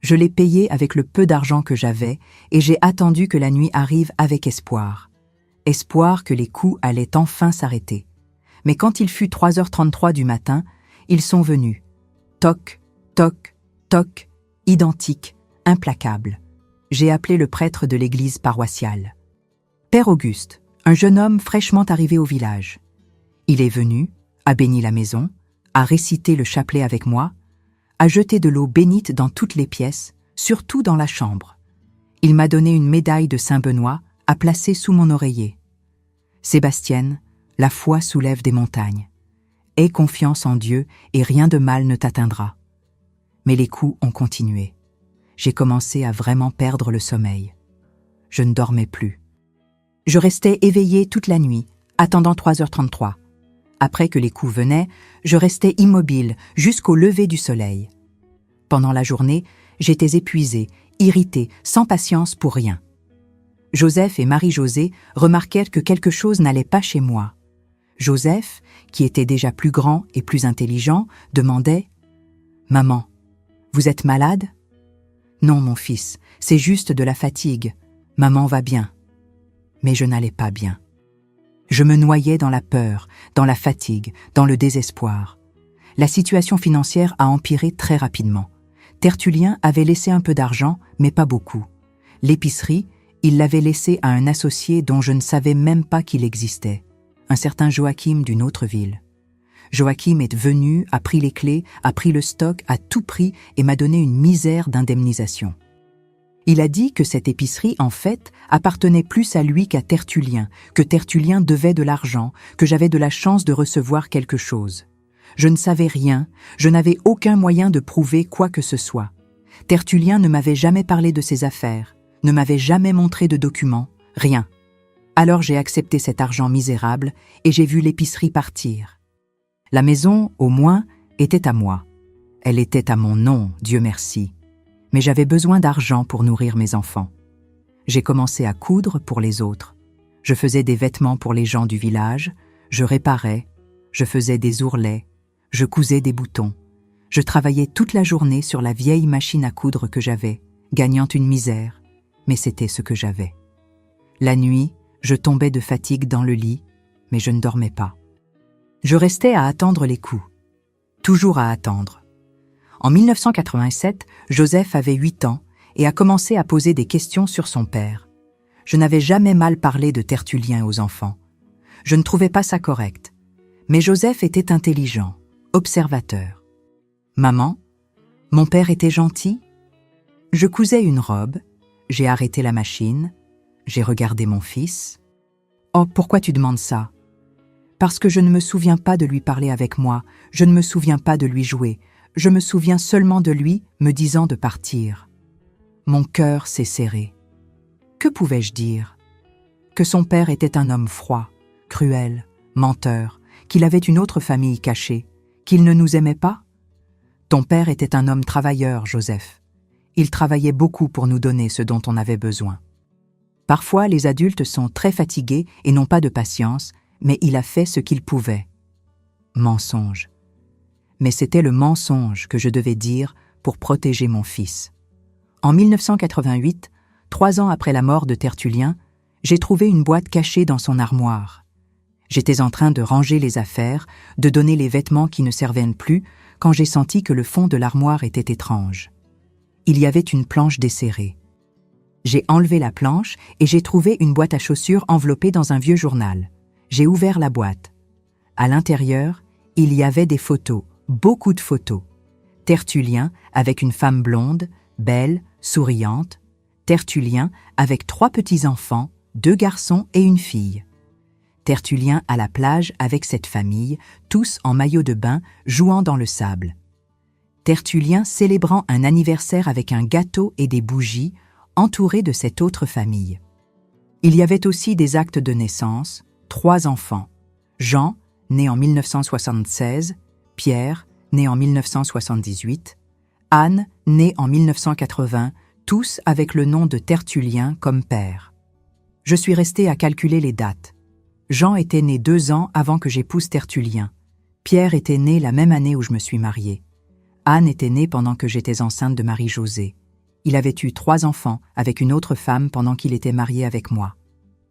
Je l'ai payé avec le peu d'argent que j'avais et j'ai attendu que la nuit arrive avec espoir. Espoir que les coups allaient enfin s'arrêter. Mais quand il fut 3h33 du matin, ils sont venus. Toc, toc, toc, identiques, implacables. J'ai appelé le prêtre de l'église paroissiale. Père Auguste, un jeune homme fraîchement arrivé au village. Il est venu, a béni la maison, a récité le chapelet avec moi, a jeté de l'eau bénite dans toutes les pièces, surtout dans la chambre. Il m'a donné une médaille de Saint-Benoît à placer sous mon oreiller. Sébastienne, la foi soulève des montagnes. Aie confiance en Dieu et rien de mal ne t'atteindra. Mais les coups ont continué. J'ai commencé à vraiment perdre le sommeil. Je ne dormais plus. Je restais éveillée toute la nuit, attendant 3h33. Après que les coups venaient, je restais immobile jusqu'au lever du soleil. Pendant la journée, j'étais épuisée, irritée, sans patience pour rien. Joseph et Marie-Josée remarquèrent que quelque chose n'allait pas chez moi. Joseph, qui était déjà plus grand et plus intelligent, demandait « Maman, vous êtes malade ?»« Non, mon fils, c'est juste de la fatigue. Maman va bien. » Mais je n'allais pas bien. Je me noyais dans la peur, dans la fatigue, dans le désespoir. La situation financière a empiré très rapidement. Tertullien avait laissé un peu d'argent, mais pas beaucoup. L'épicerie, il l'avait laissée à un associé dont je ne savais même pas qu'il existait, un certain Joachim d'une autre ville. Joachim est venu, a pris les clés, a pris le stock à tout prix et m'a donné une misère d'indemnisation. Il a dit que cette épicerie, en fait, appartenait plus à lui qu'à Tertullien, que Tertullien devait de l'argent, que j'avais de la chance de recevoir quelque chose. Je ne savais rien, je n'avais aucun moyen de prouver quoi que ce soit. Tertullien ne m'avait jamais parlé de ses affaires, ne m'avait jamais montré de documents, rien. Alors j'ai accepté cet argent misérable et j'ai vu l'épicerie partir. La maison, au moins, était à moi. Elle était à mon nom, Dieu merci. Mais j'avais besoin d'argent pour nourrir mes enfants. J'ai commencé à coudre pour les autres. Je faisais des vêtements pour les gens du village, je réparais, je faisais des ourlets, je cousais des boutons. Je travaillais toute la journée sur la vieille machine à coudre que j'avais, gagnant une misère, mais c'était ce que j'avais. La nuit, je tombais de fatigue dans le lit, mais je ne dormais pas. Je restais à attendre les coups. Toujours à attendre. En 1987, Joseph avait 8 ans et a commencé à poser des questions sur son père. Je n'avais jamais mal parlé de Tertullien aux enfants. Je ne trouvais pas ça correct. Mais Joseph était intelligent, observateur. « Maman, mon père était gentil ?» Je cousais une robe, j'ai arrêté la machine, j'ai regardé mon fils. « Oh, pourquoi tu demandes ça ?»« Parce que je ne me souviens pas de lui parler avec moi, je ne me souviens pas de lui jouer. Je me souviens seulement de lui me disant de partir. » Mon cœur s'est serré. Que pouvais-je dire? Que son père était un homme froid, cruel, menteur, qu'il avait une autre famille cachée, qu'il ne nous aimait pas? Ton père était un homme travailleur, Joseph. Il travaillait beaucoup pour nous donner ce dont on avait besoin. Parfois, les adultes sont très fatigués et n'ont pas de patience, mais il a fait ce qu'il pouvait. Mensonge. Mais c'était le mensonge que je devais dire pour protéger mon fils. En 1988, 3 ans après la mort de Tertullien, j'ai trouvé une boîte cachée dans son armoire. J'étais en train de ranger les affaires, de donner les vêtements qui ne servaient plus, quand j'ai senti que le fond de l'armoire était étrange. Il y avait une planche desserrée. J'ai enlevé la planche et j'ai trouvé une boîte à chaussures enveloppée dans un vieux journal. J'ai ouvert la boîte. À l'intérieur, il y avait des photos, beaucoup de photos. Tertullien avec une femme blonde, belle, souriante. Tertullien avec 3 petits-enfants, 2 garçons et une fille. Tertullien à la plage avec cette famille, tous en maillot de bain, jouant dans le sable. Tertullien célébrant un anniversaire avec un gâteau et des bougies, entouré de cette autre famille. Il y avait aussi des actes de naissance, 3 enfants. Jean, né en 1976, Pierre, né en 1978, Anne, née en 1980, tous avec le nom de Tertullien comme père. Je suis restée à calculer les dates. Jean était né 2 ans avant que j'épouse Tertullien. Pierre était né la même année où je me suis mariée. Anne était née pendant que j'étais enceinte de Marie-Josée. Il avait eu 3 enfants avec une autre femme pendant qu'il était marié avec moi.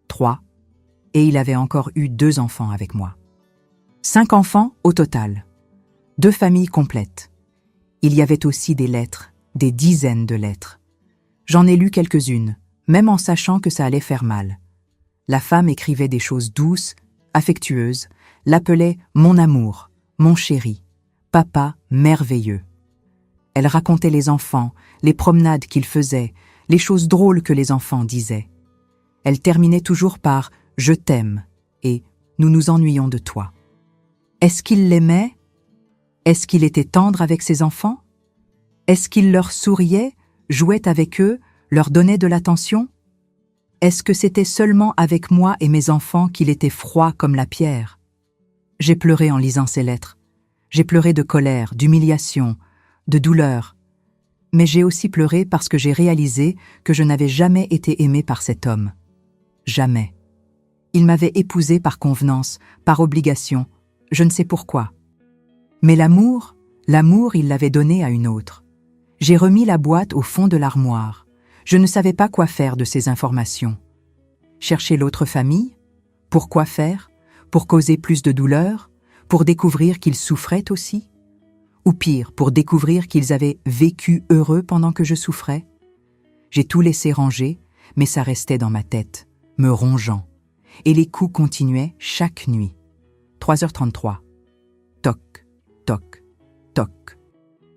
3. Et il avait encore eu 2 enfants avec moi. 5 enfants au total. 2 familles complètes. Il y avait aussi des lettres, des dizaines de lettres. J'en ai lu quelques-unes, même en sachant que ça allait faire mal. La femme écrivait des choses douces, affectueuses, l'appelait « mon amour »,« mon chéri »,« papa merveilleux ». Elle racontait les enfants, les promenades qu'ils faisaient, les choses drôles que les enfants disaient. Elle terminait toujours par « je t'aime » et « nous nous ennuyons de toi ». Est-ce qu'il l'aimait? Est-ce qu'il était tendre avec ses enfants? Est-ce qu'il leur souriait, jouait avec eux, leur donnait de l'attention? Est-ce que c'était seulement avec moi et mes enfants qu'il était froid comme la pierre? J'ai pleuré en lisant ces lettres. J'ai pleuré de colère, d'humiliation, de douleur. Mais j'ai aussi pleuré parce que j'ai réalisé que je n'avais jamais été aimée par cet homme. Jamais. Il m'avait épousée par convenance, par obligation, je ne sais pourquoi. Mais l'amour, il l'avait donné à une autre. J'ai remis la boîte au fond de l'armoire. Je ne savais pas quoi faire de ces informations. Chercher l'autre famille? Pourquoi faire? Pour causer plus de douleur? Pour découvrir qu'ils souffraient aussi? Ou pire, pour découvrir qu'ils avaient vécu heureux pendant que je souffrais? J'ai tout laissé ranger, mais ça restait dans ma tête, me rongeant. Et les coups continuaient chaque nuit. 3h33. Toc, toc, toc.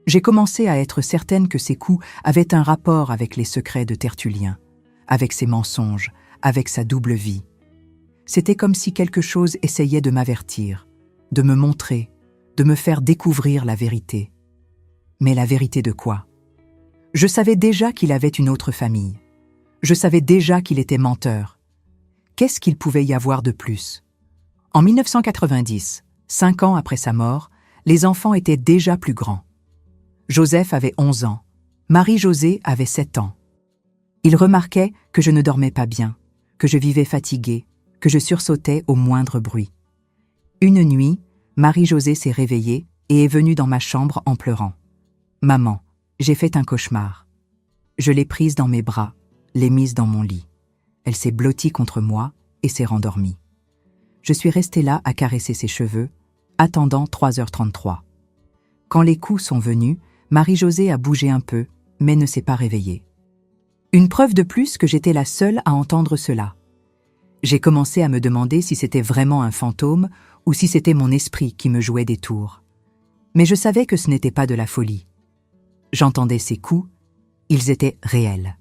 J'ai commencé à être certaine que ces coups avaient un rapport avec les secrets de Tertullien, avec ses mensonges, avec sa double vie. C'était comme si quelque chose essayait de m'avertir, de me montrer, de me faire découvrir la vérité. Mais la vérité de quoi? Je savais déjà qu'il avait une autre famille. Je savais déjà qu'il était menteur. Qu'est-ce qu'il pouvait y avoir de plus? En 1990, 5 ans après sa mort, les enfants étaient déjà plus grands. Joseph avait 11 ans, Marie-Josée avait 7 ans. Il remarquait que je ne dormais pas bien, que je vivais fatiguée, que je sursautais au moindre bruit. Une nuit, Marie-Josée s'est réveillée et est venue dans ma chambre en pleurant. « Maman, j'ai fait un cauchemar. » Je l'ai prise dans mes bras, l'ai mise dans mon lit. Elle s'est blottie contre moi et s'est rendormie. Je suis restée là à caresser ses cheveux, attendant 3h33. Quand les coups sont venus, Marie-Josée a bougé un peu, mais ne s'est pas réveillée. Une preuve de plus que j'étais la seule à entendre cela. J'ai commencé à me demander si c'était vraiment un fantôme ou si c'était mon esprit qui me jouait des tours. Mais je savais que ce n'était pas de la folie. J'entendais ces coups, ils étaient réels.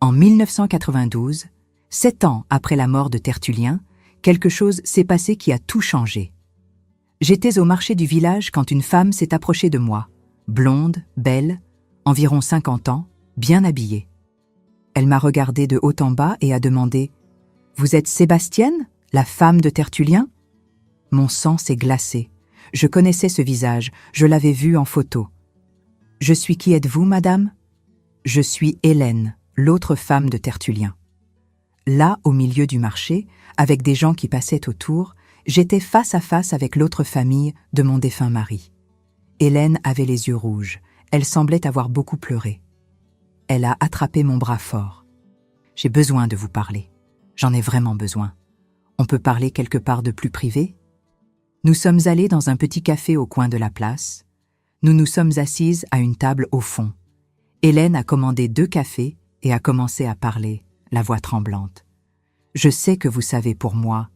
En 1992, 7 ans après la mort de Tertullien, quelque chose s'est passé qui a tout changé. J'étais au marché du village quand une femme s'est approchée de moi, blonde, belle, environ 50 ans, bien habillée. Elle m'a regardée de haut en bas et a demandé « Vous êtes Sébastienne, la femme de Tertullien ?» Mon sang s'est glacé. Je connaissais ce visage, je l'avais vu en photo. « Je suis qui êtes-vous, madame ?»« Je suis Hélène, l'autre femme de Tertullien. » Là, au milieu du marché, avec des gens qui passaient autour, j'étais face à face avec l'autre famille de mon défunt mari. Hélène avait les yeux rouges, elle semblait avoir beaucoup pleuré. Elle a attrapé mon bras fort. « J'ai besoin de vous parler. J'en ai vraiment besoin. On peut parler quelque part de plus privé ?» Nous sommes allés dans un petit café au coin de la place. Nous nous sommes assises à une table au fond. Hélène a commandé 2 cafés et a commencé à parler, la voix tremblante. « Je sais que vous savez pour moi.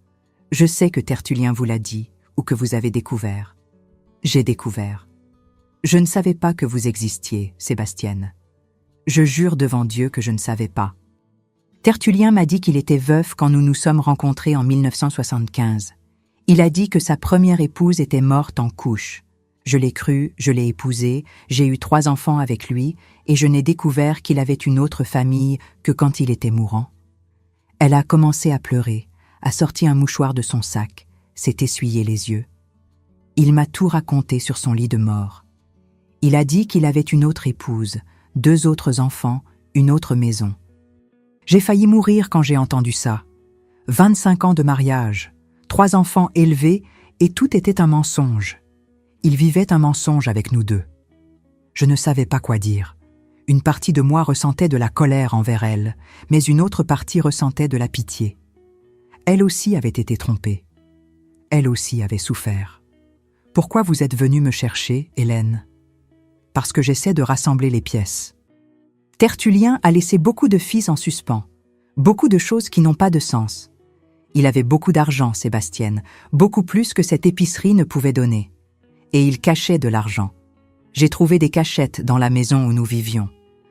Je sais que Tertullien vous l'a dit ou que vous avez découvert. J'ai découvert. Je ne savais pas que vous existiez, Sébastienne. Je jure devant Dieu que je ne savais pas. Tertullien m'a dit qu'il était veuf quand nous nous sommes rencontrés en 1975. Il a dit que sa première épouse était morte en couche. Je l'ai cru, je l'ai épousé, j'ai eu 3 enfants avec lui et je n'ai découvert qu'il avait une autre famille que quand il était mourant. » Elle a commencé à pleurer, a sorti un mouchoir de son sac, s'est essuyé les yeux. Il m'a tout raconté sur son lit de mort. Il a dit qu'il avait une autre épouse, 2 autres enfants, une autre maison. J'ai failli mourir quand j'ai entendu ça. 25 ans de mariage, 3 enfants élevés et tout était un mensonge. Il vivait un mensonge avec nous 2. Je ne savais pas quoi dire. Une partie de moi ressentait de la colère envers elle, mais une autre partie ressentait de la pitié. Elle aussi avait été trompée. Elle aussi avait souffert. « Pourquoi vous êtes venue me chercher, Hélène ?»« Parce que j'essaie de rassembler les pièces. » Tertullien a laissé beaucoup de filles en suspens, beaucoup de choses qui n'ont pas de sens. Il avait beaucoup d'argent, Sébastienne, beaucoup plus que cette épicerie ne pouvait donner. Et il cachait de l'argent. J'ai trouvé des cachettes dans la maison où nous vivions,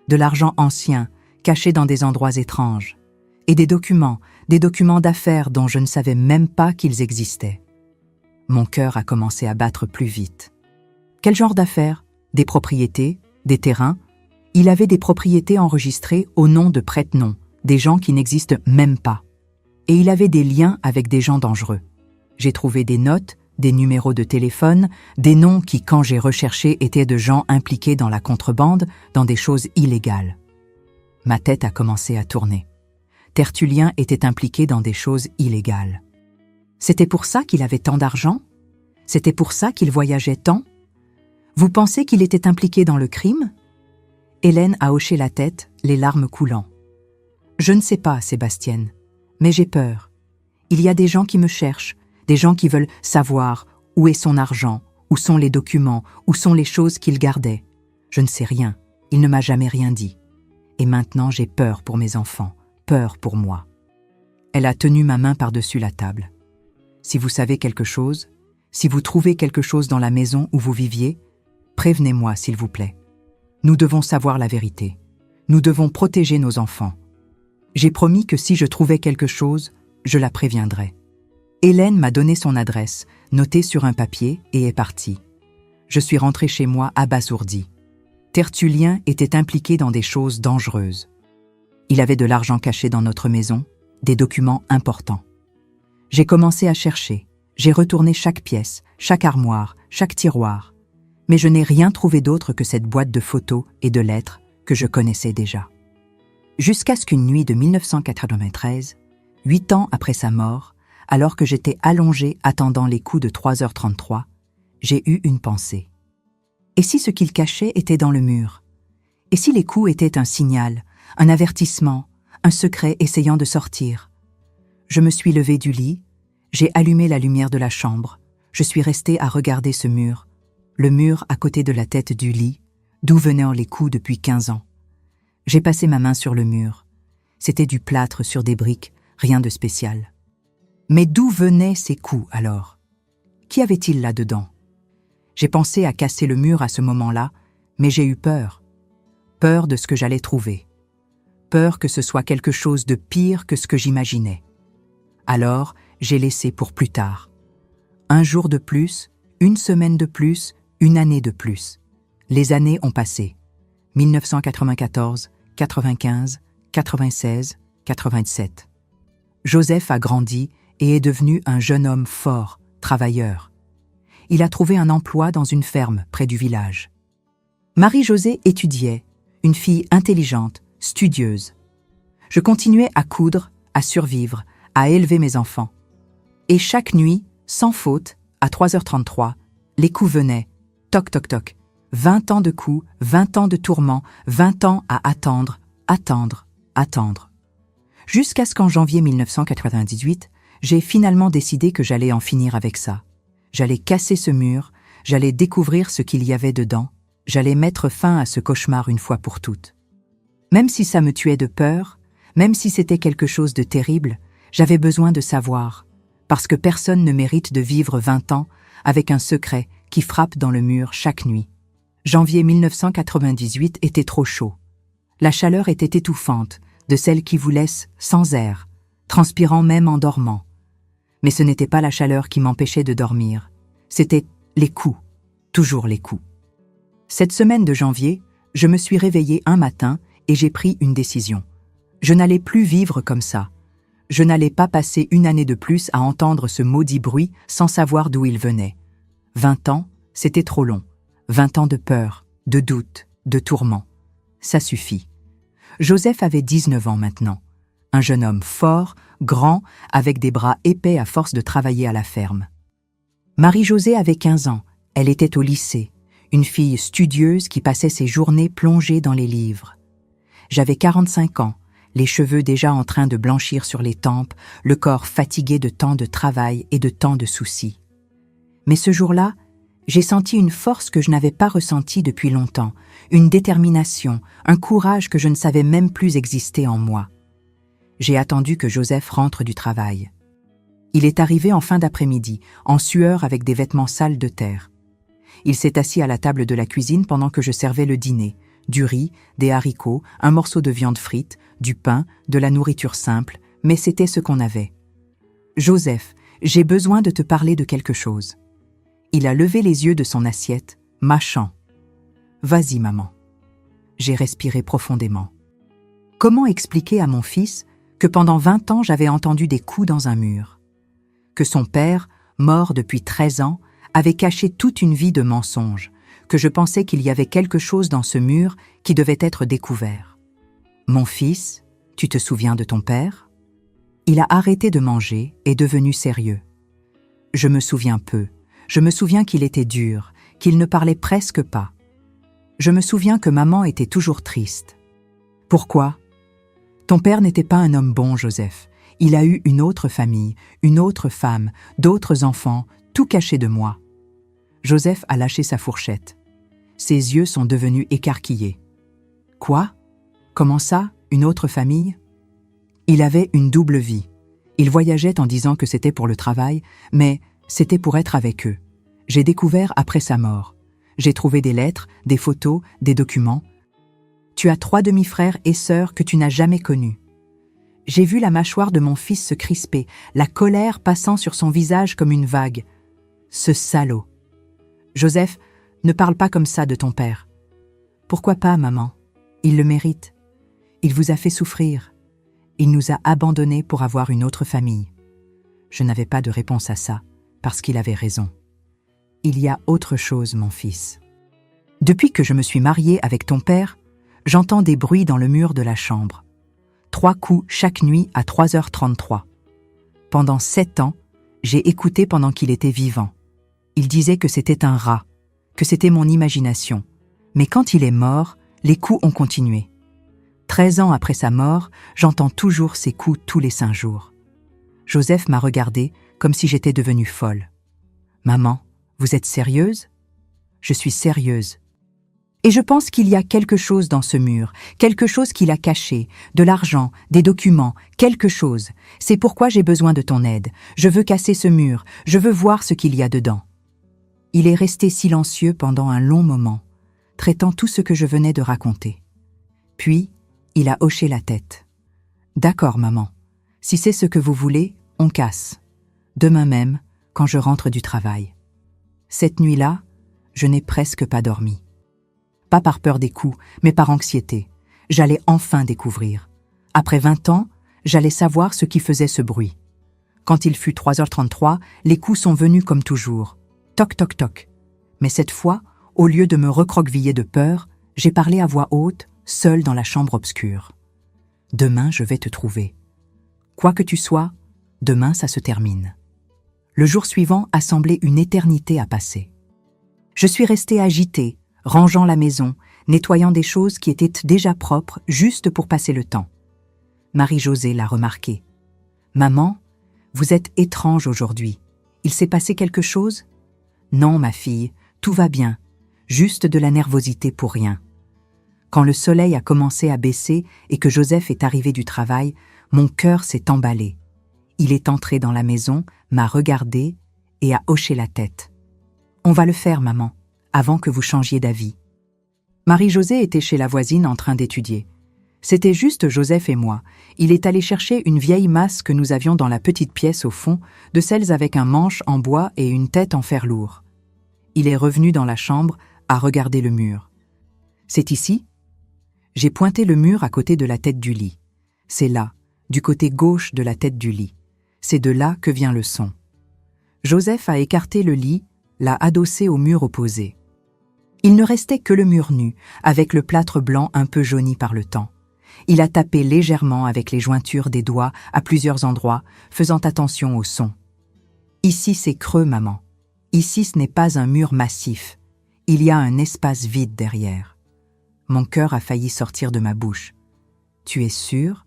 de l'argent ancien, caché dans des endroits étranges, et des documents d'affaires dont je ne savais même pas qu'ils existaient. Mon cœur a commencé à battre plus vite. Quel genre d'affaires? Des propriétés? Des terrains? Il avait des propriétés enregistrées au nom de prête-noms, des gens qui n'existent même pas. Et il avait des liens avec des gens dangereux. J'ai trouvé des notes, des numéros de téléphone, des noms qui, quand j'ai recherché, étaient de gens impliqués dans la contrebande, dans des choses illégales. Ma tête a commencé à tourner. Tertullien était impliqué dans des choses illégales. C'était pour ça qu'il avait tant d'argent? C'était pour ça qu'il voyageait tant? Vous pensez qu'il était impliqué dans le crime? Hélène a hoché la tête, les larmes coulant. Je ne sais pas, Sébastienne, mais j'ai peur. Il y a des gens qui me cherchent, des gens qui veulent savoir où est son argent, où sont les documents, où sont les choses qu'il gardait. Je ne sais rien, il ne m'a jamais rien dit. Et maintenant j'ai peur pour mes enfants, peur pour moi. Elle a tenu ma main par-dessus la table. Si vous savez quelque chose, si vous trouvez quelque chose dans la maison où vous viviez, prévenez-moi s'il vous plaît. Nous devons savoir la vérité. Nous devons protéger nos enfants. J'ai promis que si je trouvais quelque chose, je la préviendrais. Hélène m'a donné son adresse, notée sur un papier, et est partie. Je suis rentrée chez moi abasourdie. Tertullien était impliqué dans des choses dangereuses. Il avait de l'argent caché dans notre maison, des documents importants. J'ai commencé à chercher. J'ai retourné chaque pièce, chaque armoire, chaque tiroir. Mais je n'ai rien trouvé d'autre que cette boîte de photos et de lettres que je connaissais déjà. Jusqu'à ce qu'une nuit de 1993, 8 ans après sa mort, alors que j'étais allongée attendant les coups de 3h33, j'ai eu une pensée. Et si ce qu'il cachait était dans le mur? Et si les coups étaient un signal, un avertissement, un secret essayant de sortir? Je me suis levée du lit, j'ai allumé la lumière de la chambre, je suis restée à regarder ce mur, le mur à côté de la tête du lit, d'où venaient les coups depuis 15 ans. J'ai passé ma main sur le mur. C'était du plâtre sur des briques, rien de spécial. Mais d'où venaient ces coups alors? Qu'y avait-il là-dedans? J'ai pensé à casser le mur à ce moment-là, mais j'ai eu peur. Peur de ce que j'allais trouver. Peur que ce soit quelque chose de pire que ce que j'imaginais. Alors, j'ai laissé pour plus tard. Un jour de plus, une semaine de plus, une année de plus. Les années ont passé. 1994, 95, 96, 87. Joseph a grandi et est devenu un jeune homme fort, travailleur. Il a trouvé un emploi dans une ferme près du village. Marie-Josée étudiait, une fille intelligente, studieuse. Je continuais à coudre, à survivre, à élever mes enfants. Et chaque nuit, sans faute, à 3h33, les coups venaient, toc toc toc. 20 ans de coups, 20 ans de tourments, 20 ans à attendre, attendre, attendre. Jusqu'à ce qu'en janvier 1998, j'ai finalement décidé que j'allais en finir avec ça. J'allais casser ce mur, j'allais découvrir ce qu'il y avait dedans, j'allais mettre fin à ce cauchemar une fois pour toutes. Même si ça me tuait de peur, même si c'était quelque chose de terrible, j'avais besoin de savoir, parce que personne ne mérite de vivre 20 ans avec un secret qui frappe dans le mur chaque nuit. Janvier 1998 était trop chaud. La chaleur était étouffante, de celle qui vous laisse sans air, transpirant même en dormant. Mais ce n'était pas la chaleur qui m'empêchait de dormir, c'était les coups, toujours les coups. Cette semaine de janvier, je me suis réveillée un matin et j'ai pris une décision. Je n'allais plus vivre comme ça. Je n'allais pas passer une année de plus à entendre ce maudit bruit sans savoir d'où il venait. 20 ans, c'était trop long. 20 ans de peur, de doute, de tourment. Ça suffit. Joseph avait 19 ans maintenant. Un jeune homme fort, grand, avec des bras épais à force de travailler à la ferme. Marie-Josée avait 15 ans. Elle était au lycée. Une fille studieuse qui passait ses journées plongée dans les livres. J'avais 45 ans, les cheveux déjà en train de blanchir sur les tempes, le corps fatigué de tant de travail et de tant de soucis. Mais ce jour-là, j'ai senti une force que je n'avais pas ressentie depuis longtemps, une détermination, un courage que je ne savais même plus exister en moi. J'ai attendu que Joseph rentre du travail. Il est arrivé en fin d'après-midi, en sueur avec des vêtements sales de terre. Il s'est assis à la table de la cuisine pendant que je servais le dîner, du riz, des haricots, un morceau de viande frite, du pain, de la nourriture simple, mais c'était ce qu'on avait. « Joseph, j'ai besoin de te parler de quelque chose. » Il a levé les yeux de son assiette, mâchant. « Vas-y, maman. » J'ai respiré profondément. Comment expliquer à mon fils que pendant 20 ans j'avais entendu des coups dans un mur? Que son père, mort depuis 13 ans, avait caché toute une vie de mensonges, que je pensais qu'il y avait quelque chose dans ce mur qui devait être découvert. Mon fils, tu te souviens de ton père ? Il a arrêté de manger et devenu sérieux. Je me souviens peu. Je me souviens qu'il était dur, qu'il ne parlait presque pas. Je me souviens que maman était toujours triste. Pourquoi ? Ton père n'était pas un homme bon, Joseph. Il a eu une autre famille, une autre femme, d'autres enfants, tout caché de moi. Joseph a lâché sa fourchette. Ses yeux sont devenus écarquillés. Quoi ? Comment ça, une autre famille ? Il avait une double vie. Il voyageait en disant que c'était pour le travail, mais c'était pour être avec eux. J'ai découvert après sa mort. J'ai trouvé des lettres, des photos, des documents. Tu as 3 demi-frères et sœurs que tu n'as jamais connus. J'ai vu la mâchoire de mon fils se crisper, la colère passant sur son visage comme une vague. Ce salaud. Joseph, ne parle pas comme ça de ton père. Pourquoi pas, maman ? Il le mérite. Il vous a fait souffrir. Il nous a abandonnés pour avoir une autre famille. Je n'avais pas de réponse à ça, parce qu'il avait raison. Il y a autre chose, mon fils. Depuis que je me suis mariée avec ton père, j'entends des bruits dans le mur de la chambre. 3 coups chaque nuit à 3h33. Pendant 7 ans, j'ai écouté pendant qu'il était vivant. Il disait que c'était un rat, que c'était mon imagination. Mais quand il est mort, les coups ont continué. 13 ans après sa mort, j'entends toujours ces coups tous les 5 jours. Joseph m'a regardée comme si j'étais devenue folle. « Maman, vous êtes sérieuse ? » Je suis sérieuse. Et je pense qu'il y a quelque chose dans ce mur, quelque chose qu'il a caché, de l'argent, des documents, quelque chose. C'est pourquoi j'ai besoin de ton aide. Je veux casser ce mur, je veux voir ce qu'il y a dedans. Il est resté silencieux pendant un long moment, traitant tout ce que je venais de raconter. Puis, il a hoché la tête. « D'accord, maman. Si c'est ce que vous voulez, on casse. Demain même, quand je rentre du travail. » Cette nuit-là, je n'ai presque pas dormi. Pas par peur des coups, mais par anxiété. J'allais enfin découvrir. Après 20 ans, j'allais savoir ce qui faisait ce bruit. Quand il fut 3h33, les coups sont venus comme toujours. Toc, toc, toc. Mais cette fois, au lieu de me recroqueviller de peur, j'ai parlé à voix haute, seule dans la chambre obscure. « Demain, je vais te trouver. Quoi que tu sois, demain, ça se termine. » Le jour suivant a semblé une éternité à passer. Je suis restée agitée, rangeant la maison, nettoyant des choses qui étaient déjà propres juste pour passer le temps. Marie-Josée l'a remarqué. « Maman, vous êtes étrange aujourd'hui. Il s'est passé quelque chose ? » « Non, ma fille, tout va bien. Juste de la nervosité pour rien. » Quand le soleil a commencé à baisser et que Joseph est arrivé du travail, mon cœur s'est emballé. Il est entré dans la maison, m'a regardé et a hoché la tête. « On va le faire, maman, avant que vous changiez d'avis. » Marie-Josée était chez la voisine en train d'étudier. C'était juste Joseph et moi. Il est allé chercher une vieille masse que nous avions dans la petite pièce au fond, de celles avec un manche en bois et une tête en fer lourd. Il est revenu dans la chambre à regarder le mur. « C'est ici ?» J'ai pointé le mur à côté de la tête du lit. C'est là, du côté gauche de la tête du lit. C'est de là que vient le son. Joseph a écarté le lit, l'a adossé au mur opposé. Il ne restait que le mur nu, avec le plâtre blanc un peu jauni par le temps. Il a tapé légèrement avec les jointures des doigts à plusieurs endroits, faisant attention au son. « Ici, c'est creux, maman. Ici, ce n'est pas un mur massif. Il y a un espace vide derrière. » Mon cœur a failli sortir de ma bouche. « Tu es sûr ? » ?»«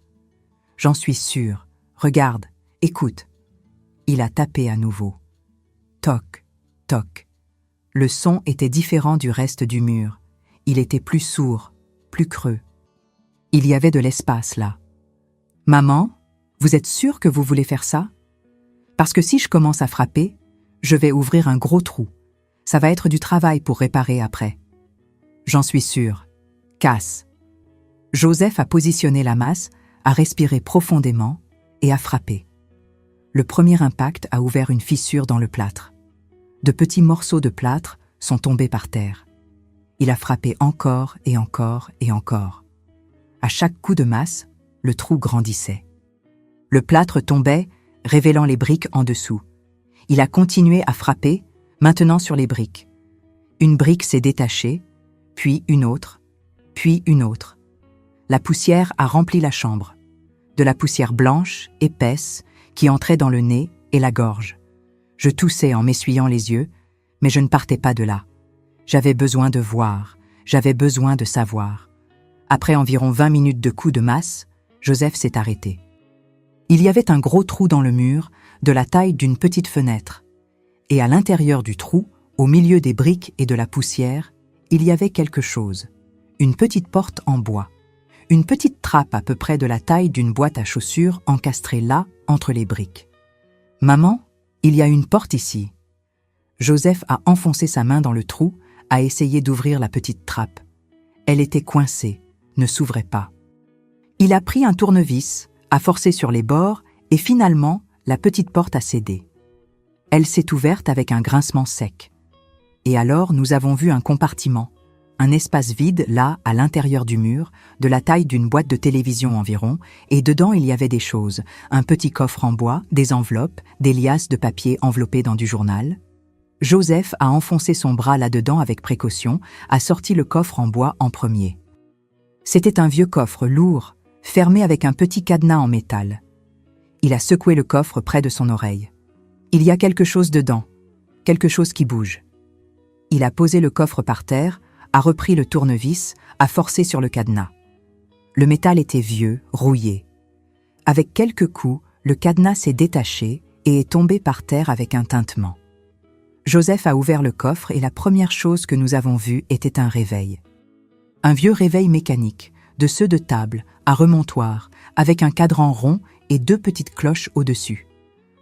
J'en suis sûr. Regarde, écoute. » Il a tapé à nouveau. Toc, toc. Le son était différent du reste du mur. Il était plus sourd, plus creux. Il y avait de l'espace là. « Maman, vous êtes sûre que vous voulez faire ça ? Parce que si je commence à frapper, je vais ouvrir un gros trou. Ça va être du travail pour réparer après. »« J'en suis sûre. Casse. » Joseph a positionné la masse, a respiré profondément et a frappé. Le premier impact a ouvert une fissure dans le plâtre. De petits morceaux de plâtre sont tombés par terre. Il a frappé encore et encore et encore. À chaque coup de masse, le trou grandissait. Le plâtre tombait, révélant les briques en dessous. Il a continué à frapper, maintenant sur les briques. Une brique s'est détachée, puis une autre, puis une autre. La poussière a rempli la chambre. De la poussière blanche, épaisse, qui entrait dans le nez et la gorge. Je toussais en m'essuyant les yeux, mais je ne partais pas de là. J'avais besoin de voir, j'avais besoin de savoir. Après environ 20 minutes de coups de masse, Joseph s'est arrêté. Il y avait un gros trou dans le mur, de la taille d'une petite fenêtre. Et à l'intérieur du trou, au milieu des briques et de la poussière, il y avait quelque chose. Une petite porte en bois. Une petite trappe à peu près de la taille d'une boîte à chaussures encastrée là, entre les briques. « Maman, il y a une porte ici. » Joseph a enfoncé sa main dans le trou, a essayé d'ouvrir la petite trappe. Elle était coincée, ne s'ouvrait pas. Il a pris un tournevis, a forcé sur les bords et finalement, la petite porte a cédé. Elle s'est ouverte avec un grincement sec. Et alors, nous avons vu un compartiment, un espace vide là, à l'intérieur du mur, de la taille d'une boîte de télévision environ, et dedans il y avait des choses, un petit coffre en bois, des enveloppes, des liasses de papier enveloppées dans du journal. Joseph a enfoncé son bras là-dedans avec précaution, a sorti le coffre en bois en premier. C'était un vieux coffre lourd, fermé avec un petit cadenas en métal. Il a secoué le coffre près de son oreille. Il y a quelque chose dedans, quelque chose qui bouge. Il a posé le coffre par terre, a repris le tournevis, a forcé sur le cadenas. Le métal était vieux, rouillé. Avec quelques coups, le cadenas s'est détaché et est tombé par terre avec un tintement. Joseph a ouvert le coffre et la première chose que nous avons vue était un réveil. Un vieux réveil mécanique, de ceux de table, à remontoir, avec un cadran rond et 2 petites cloches au-dessus.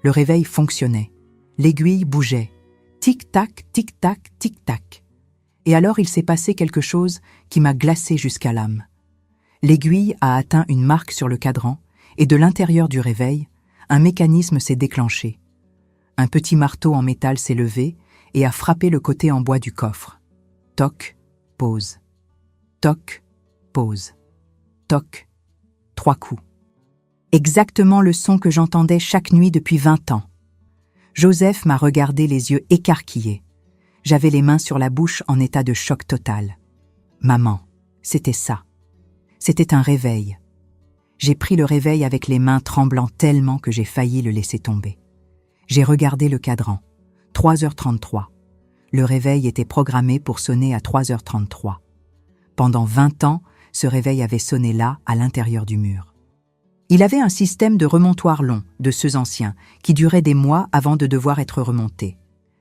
Le réveil fonctionnait. L'aiguille bougeait. Tic-tac, tic-tac, tic-tac. Et alors il s'est passé quelque chose qui m'a glacé jusqu'à l'âme. L'aiguille a atteint une marque sur le cadran et de l'intérieur du réveil, un mécanisme s'est déclenché. Un petit marteau en métal s'est levé et a frappé le côté en bois du coffre. Toc, pause. Toc, pause. Toc, 3 coups. Exactement le son que j'entendais chaque nuit depuis 20 ans. Joseph m'a regardé les yeux écarquillés. J'avais les mains sur la bouche en état de choc total. Maman, c'était ça. C'était un réveil. J'ai pris le réveil avec les mains tremblant tellement que j'ai failli le laisser tomber. J'ai regardé le cadran. 3h33. Le réveil était programmé pour sonner à 3h33. Pendant 20 ans, ce réveil avait sonné là, à l'intérieur du mur. Il avait un système de remontoir long, de ceux anciens, qui durait des mois avant de devoir être remonté.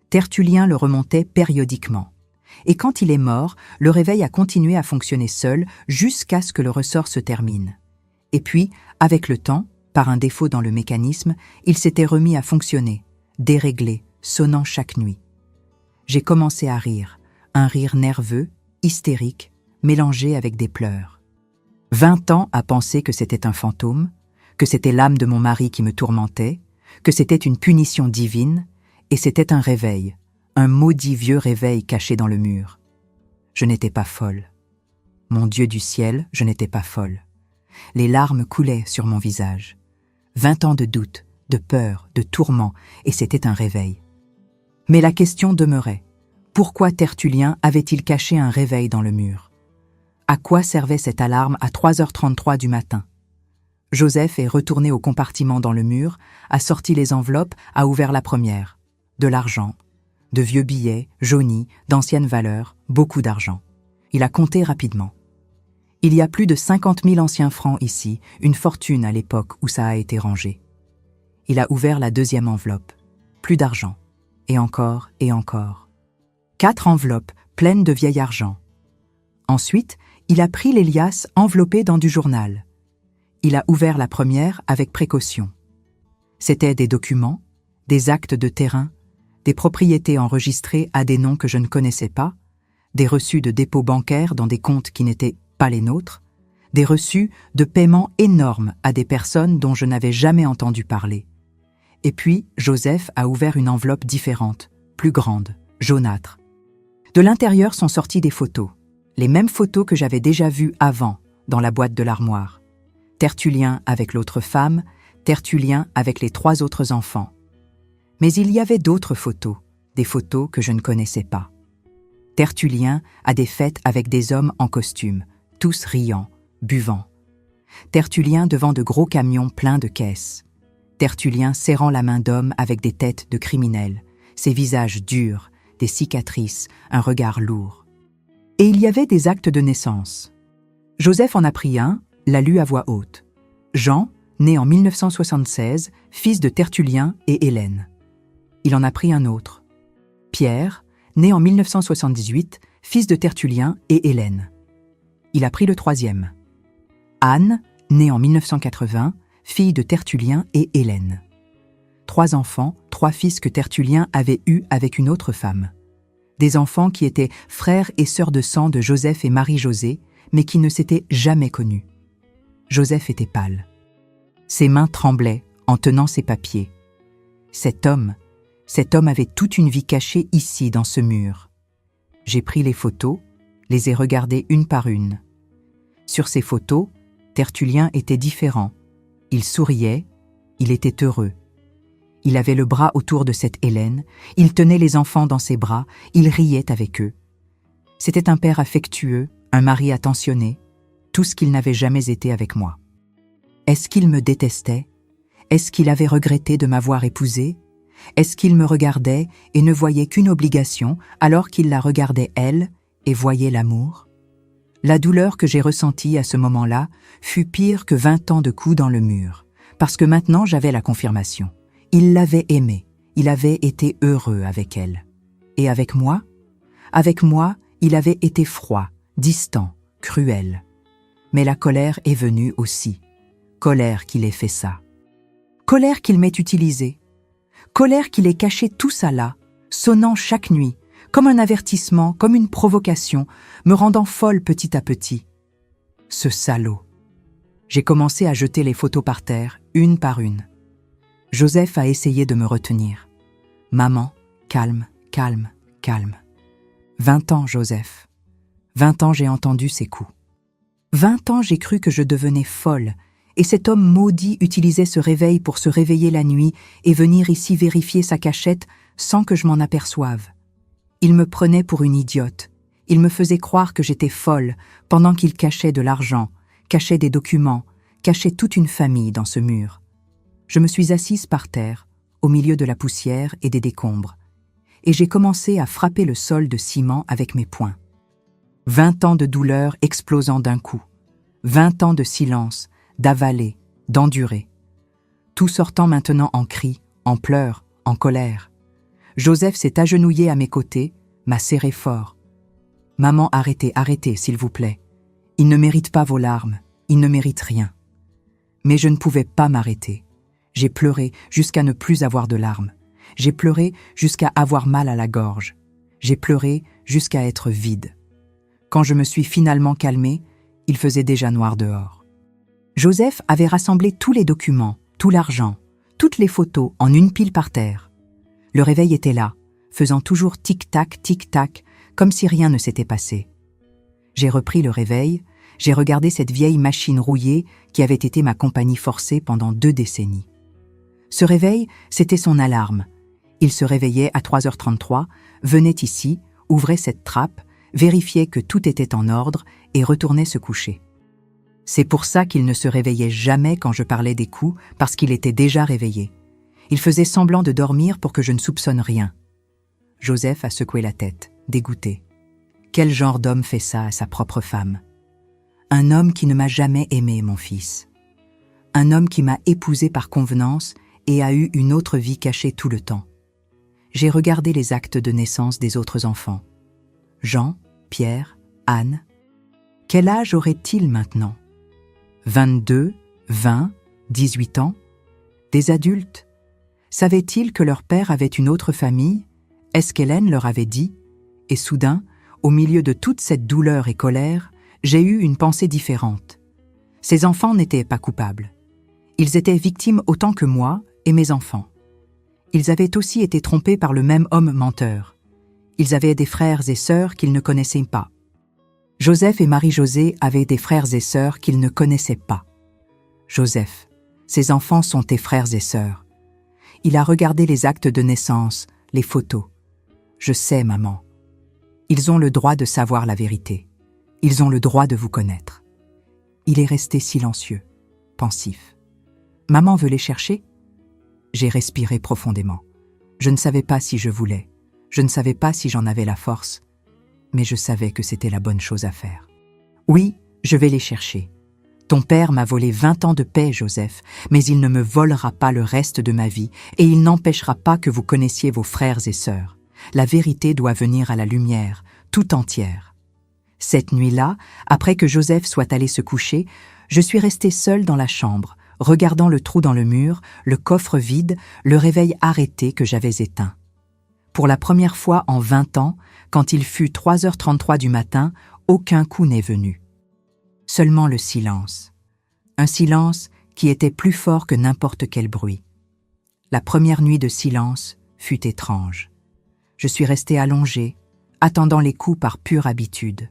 Tertullien le remontait périodiquement. Et quand il est mort, le réveil a continué à fonctionner seul jusqu'à ce que le ressort se termine. Et puis, avec le temps, par un défaut dans le mécanisme, il s'était remis à fonctionner, déréglé, sonnant chaque nuit. J'ai commencé à rire, un rire nerveux, hystérique, mélangé avec des pleurs. 20 ans à penser que c'était un fantôme, que c'était l'âme de mon mari qui me tourmentait, que c'était une punition divine, et c'était un réveil, un maudit vieux réveil caché dans le mur. Je n'étais pas folle. Mon Dieu du ciel, je n'étais pas folle. Les larmes coulaient sur mon visage. 20 ans de doute, de peur, de tourment, et c'était un réveil. Mais la question demeurait. Pourquoi Tertullien avait-il caché un réveil dans le mur? À quoi servait cette alarme à 3h33 du matin? Joseph est retourné au compartiment dans le mur, a sorti les enveloppes, a ouvert la première. De l'argent, de vieux billets, jaunis, d'anciennes valeurs, beaucoup d'argent. Il a compté rapidement. Il y a plus de 50 000 anciens francs ici, une fortune à l'époque où ça a été rangé. Il a ouvert la deuxième enveloppe. Plus d'argent. Et encore, et encore. 4 enveloppes pleines de vieil argent. Ensuite, il a pris les liasses enveloppées dans du journal. Il a ouvert la première avec précaution. C'étaient des documents, des actes de terrain, des propriétés enregistrées à des noms que je ne connaissais pas, des reçus de dépôt bancaire dans des comptes qui n'étaient pas les nôtres, des reçus de paiement énormes à des personnes dont je n'avais jamais entendu parler. Et puis, Joseph a ouvert une enveloppe différente, plus grande, jaunâtre. De l'intérieur sont sorties des photos, les mêmes photos que j'avais déjà vues avant, dans la boîte de l'armoire. Tertullien avec l'autre femme, Tertullien avec les 3 autres enfants. Mais il y avait d'autres photos, des photos que je ne connaissais pas. Tertullien à des fêtes avec des hommes en costume, tous riant, buvant. Tertullien devant de gros camions pleins de caisses. Tertullien serrant la main d'hommes avec des têtes de criminels, ses visages durs, des cicatrices, un regard lourd. Et il y avait des actes de naissance. Joseph en a pris un, l'a lu à voix haute. Jean, né en 1976, fils de Tertullien et Hélène. Il en a pris un autre. Pierre, né en 1978, fils de Tertullien et Hélène. Il a pris le troisième. Anne, née en 1980, fille de Tertullien et Hélène. 3 enfants, 3 fils que Tertullien avait eus avec une autre femme. Des enfants qui étaient frères et sœurs de sang de Joseph et Marie-Josée, mais qui ne s'étaient jamais connus. Joseph était pâle. Ses mains tremblaient en tenant ses papiers. Cet homme avait toute une vie cachée ici, dans ce mur. J'ai pris les photos, les ai regardées une par une. Sur ces photos, Tertullien était différent. Il souriait, il était heureux. Il avait le bras autour de cette Hélène, il tenait les enfants dans ses bras, il riait avec eux. C'était un père affectueux, un mari attentionné, tout ce qu'il n'avait jamais été avec moi. Est-ce qu'il me détestait? Est-ce qu'il avait regretté de m'avoir épousée? Est-ce qu'il me regardait et ne voyait qu'une obligation alors qu'il la regardait elle et voyait l'amour? La douleur que j'ai ressentie à ce moment-là fut pire que 20 ans de coups dans le mur, parce que maintenant j'avais la confirmation. Il l'avait aimée, il avait été heureux avec elle. Et avec moi? Avec moi, il avait été froid, distant, cruel. Mais la colère est venue aussi. Colère qu'il ait fait ça. Colère qu'il m'ait utilisé. Colère qu'il ait caché tout ça là, sonnant chaque nuit, comme un avertissement, comme une provocation, me rendant folle petit à petit. Ce salaud. J'ai commencé à jeter les photos par terre, une par une. Joseph a essayé de me retenir. Maman, calme, calme, calme. 20 ans, Joseph. 20 ans, j'ai entendu ces coups. 20 ans, j'ai cru que je devenais folle, et cet homme maudit utilisait ce réveil pour se réveiller la nuit et venir ici vérifier sa cachette sans que je m'en aperçoive. Il me prenait pour une idiote. Il me faisait croire que j'étais folle pendant qu'il cachait de l'argent, cachait des documents, cachait toute une famille dans ce mur. Je me suis assise par terre, au milieu de la poussière et des décombres, et j'ai commencé à frapper le sol de ciment avec mes poings. 20 ans de douleur explosant d'un coup, 20 ans de silence, d'avaler, d'endurer. Tout sortant maintenant en cris, en pleurs, en colère. Joseph s'est agenouillé à mes côtés, m'a serré fort. « Maman, arrêtez, arrêtez, s'il vous plaît. Il ne mérite pas vos larmes, il ne mérite rien. » Mais je ne pouvais pas m'arrêter. J'ai pleuré jusqu'à ne plus avoir de larmes. J'ai pleuré jusqu'à avoir mal à la gorge. J'ai pleuré jusqu'à être vide. Quand je me suis finalement calmée, il faisait déjà noir dehors. Joseph avait rassemblé tous les documents, tout l'argent, toutes les photos en une pile par terre. Le réveil était là, faisant toujours tic-tac, comme si rien ne s'était passé. J'ai repris le réveil, j'ai regardé cette vieille machine rouillée qui avait été ma compagnie forcée pendant 2 décennies. Ce réveil, c'était son alarme. Il se réveillait à 3h33, venait ici, ouvrait cette trappe, vérifiait que tout était en ordre et retournait se coucher. C'est pour ça qu'il ne se réveillait jamais quand je parlais des coups, parce qu'il était déjà réveillé. Il faisait semblant de dormir pour que je ne soupçonne rien. Joseph a secoué la tête, dégoûté. Quel genre d'homme fait ça à sa propre femme? Un homme qui ne m'a jamais aimé, mon fils. Un homme qui m'a épousé par convenance et a eu une autre vie cachée tout le temps. J'ai regardé les actes de naissance des autres enfants. Jean, Pierre, Anne. Quel âge auraient-ils maintenant? 22, 20, 18 ans? Des adultes? Savaient-ils que leur père avait une autre famille? Est-ce qu'Hélène leur avait dit? Et soudain, au milieu de toute cette douleur et colère, j'ai eu une pensée différente. Ces enfants n'étaient pas coupables. Ils étaient victimes autant que moi et mes enfants. Ils avaient aussi été trompés par le même homme menteur. Ils avaient des frères et sœurs qu'ils ne connaissaient pas. Joseph et Marie-Josée avaient des frères et sœurs qu'ils ne connaissaient pas. Joseph, ces enfants sont tes frères et sœurs. Il a regardé les actes de naissance, les photos. Je sais, maman. Ils ont le droit de savoir la vérité. Ils ont le droit de vous connaître. Il est resté silencieux, pensif. Maman veut les chercher? J'ai respiré profondément. Je ne savais pas si je voulais. Je ne savais pas si j'en avais la force. Mais je savais que c'était la bonne chose à faire. Oui, je vais les chercher. Ton père m'a volé 20 ans de paix, Joseph, mais il ne me volera pas le reste de ma vie et il n'empêchera pas que vous connaissiez vos frères et sœurs. La vérité doit venir à la lumière, tout entière. Cette nuit-là, après que Joseph soit allé se coucher, je suis restée seule dans la chambre, regardant le trou dans le mur, le coffre vide, le réveil arrêté que j'avais éteint. Pour la première fois en 20 ans, quand il fut 3h33 du matin, aucun coup n'est venu. Seulement le silence. Un silence qui était plus fort que n'importe quel bruit. La première nuit de silence fut étrange. Je suis restée allongée, attendant les coups par pure habitude.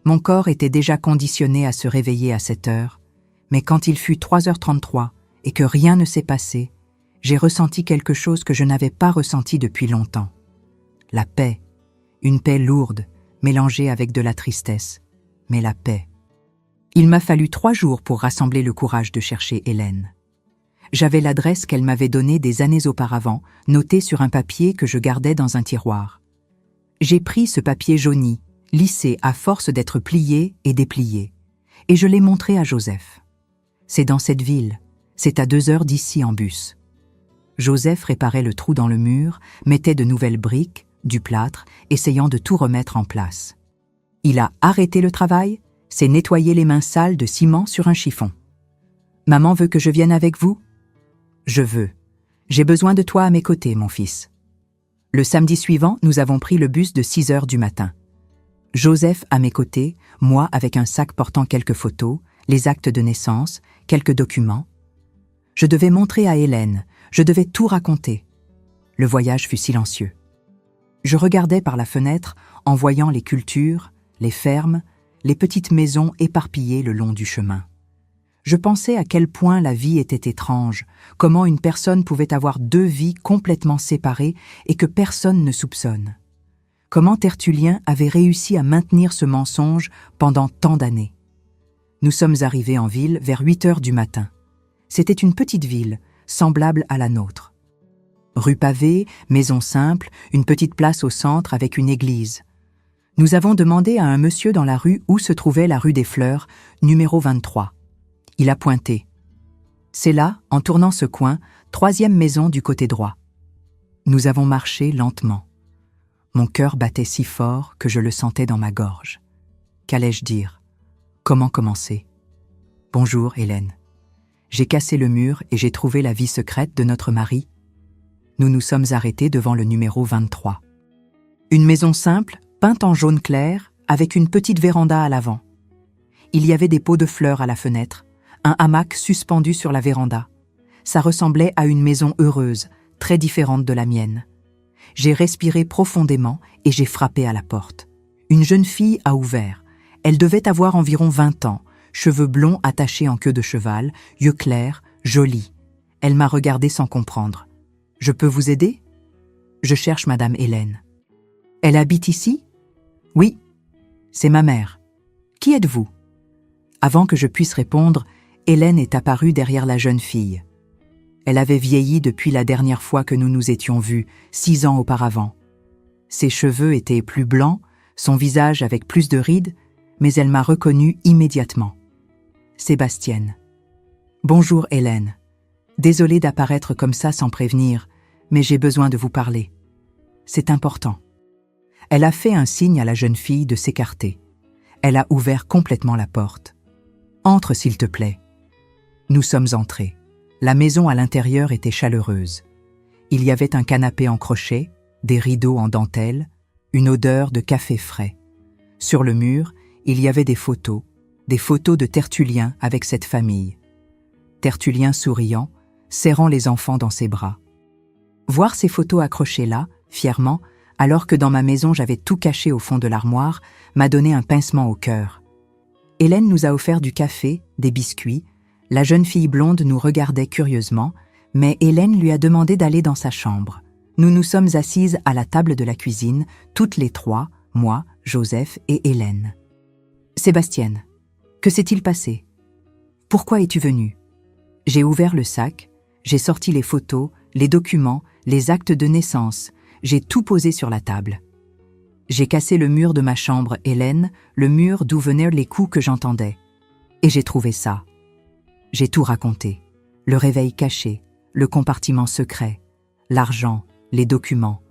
Mon corps était déjà conditionné à se réveiller à cette heure, mais quand il fut 3h33 et que rien ne s'est passé, j'ai ressenti quelque chose que je n'avais pas ressenti depuis longtemps. La paix, une paix lourde, mélangée avec de la tristesse, mais la paix. Il m'a fallu 3 jours pour rassembler le courage de chercher Hélène. J'avais l'adresse qu'elle m'avait donnée des années auparavant, notée sur un papier que je gardais dans un tiroir. J'ai pris ce papier jauni, lissé à force d'être plié et déplié, et je l'ai montré à Joseph. C'est dans cette ville, c'est à 2 heures d'ici en bus. Joseph réparait le trou dans le mur, mettait de nouvelles briques, du plâtre, essayant de tout remettre en place. Il a arrêté le travail, s'est nettoyé les mains sales de ciment sur un chiffon. « Maman veut que je vienne avec vous ?»« Je veux. J'ai besoin de toi à mes côtés, mon fils. » Le samedi suivant, nous avons pris le bus de 6 heures du matin. Joseph à mes côtés, moi avec un sac portant quelques photos, les actes de naissance, quelques documents. Je devais montrer à Hélène, je devais tout raconter. Le voyage fut silencieux. Je regardais par la fenêtre en voyant les cultures, les fermes, les petites maisons éparpillées le long du chemin. Je pensais à quel point la vie était étrange, comment une personne pouvait avoir 2 vies complètement séparées et que personne ne soupçonne. Comment Tertullien avait réussi à maintenir ce mensonge pendant tant d'années. Nous sommes arrivés en ville vers 8 heures du matin. C'était une petite ville, semblable à la nôtre. Rue pavée, maison simple, une petite place au centre avec une église. Nous avons demandé à un monsieur dans la rue où se trouvait la rue des Fleurs, numéro 23. Il a pointé. C'est là, en tournant ce coin, 3e maison du côté droit. Nous avons marché lentement. Mon cœur battait si fort que je le sentais dans ma gorge. Qu'allais-je dire? Comment commencer? Bonjour, Hélène. J'ai cassé le mur et j'ai trouvé la vie secrète de notre mari. Nous nous sommes arrêtés devant le numéro 23. Une maison simple, peinte en jaune clair, avec une petite véranda à l'avant. Il y avait des pots de fleurs à la fenêtre, un hamac suspendu sur la véranda. Ça ressemblait à une maison heureuse, très différente de la mienne. J'ai respiré profondément et j'ai frappé à la porte. Une jeune fille a ouvert. Elle devait avoir environ 20 ans, cheveux blonds attachés en queue de cheval, yeux clairs, jolie. Elle m'a regardé sans comprendre. « Je peux vous aider ?»« Je cherche Madame Hélène. »« Elle habite ici ?»« Oui. C'est ma mère. Qui êtes-vous » Avant que je puisse répondre, Hélène est apparue derrière la jeune fille. Elle avait vieilli depuis la dernière fois que nous nous étions vus, 6 ans auparavant. Ses cheveux étaient plus blancs, son visage avec plus de rides, mais elle m'a reconnue immédiatement. Sébastienne. « Bonjour Hélène. Désolée d'apparaître comme ça sans prévenir, mais j'ai besoin de vous parler. C'est important. » Elle a fait un signe à la jeune fille de s'écarter. Elle a ouvert complètement la porte. « Entre s'il te plaît. » Nous sommes entrés. La maison à l'intérieur était chaleureuse. Il y avait un canapé en crochet, des rideaux en dentelle, une odeur de café frais. Sur le mur, il y avait des photos de Tertullien avec cette famille. Tertullien souriant, serrant les enfants dans ses bras. Voir ces photos accrochées là, fièrement, alors que dans ma maison j'avais tout caché au fond de l'armoire, m'a donné un pincement au cœur. Hélène nous a offert du café, des biscuits. La jeune fille blonde nous regardait curieusement, Mais Hélène lui a demandé d'aller dans sa chambre. Nous nous sommes assises à la table de la cuisine, toutes les trois, moi, Joseph et Hélène. « Sébastienne, que s'est-il passé? Pourquoi es-tu venue ?» J'ai ouvert le sac, j'ai sorti les photos, les documents, les actes de naissance, j'ai tout posé sur la table. J'ai cassé le mur de ma chambre, Hélène, le mur d'où venaient les coups que j'entendais. Et j'ai trouvé ça. J'ai tout raconté. Le réveil caché, le compartiment secret, l'argent, les documents,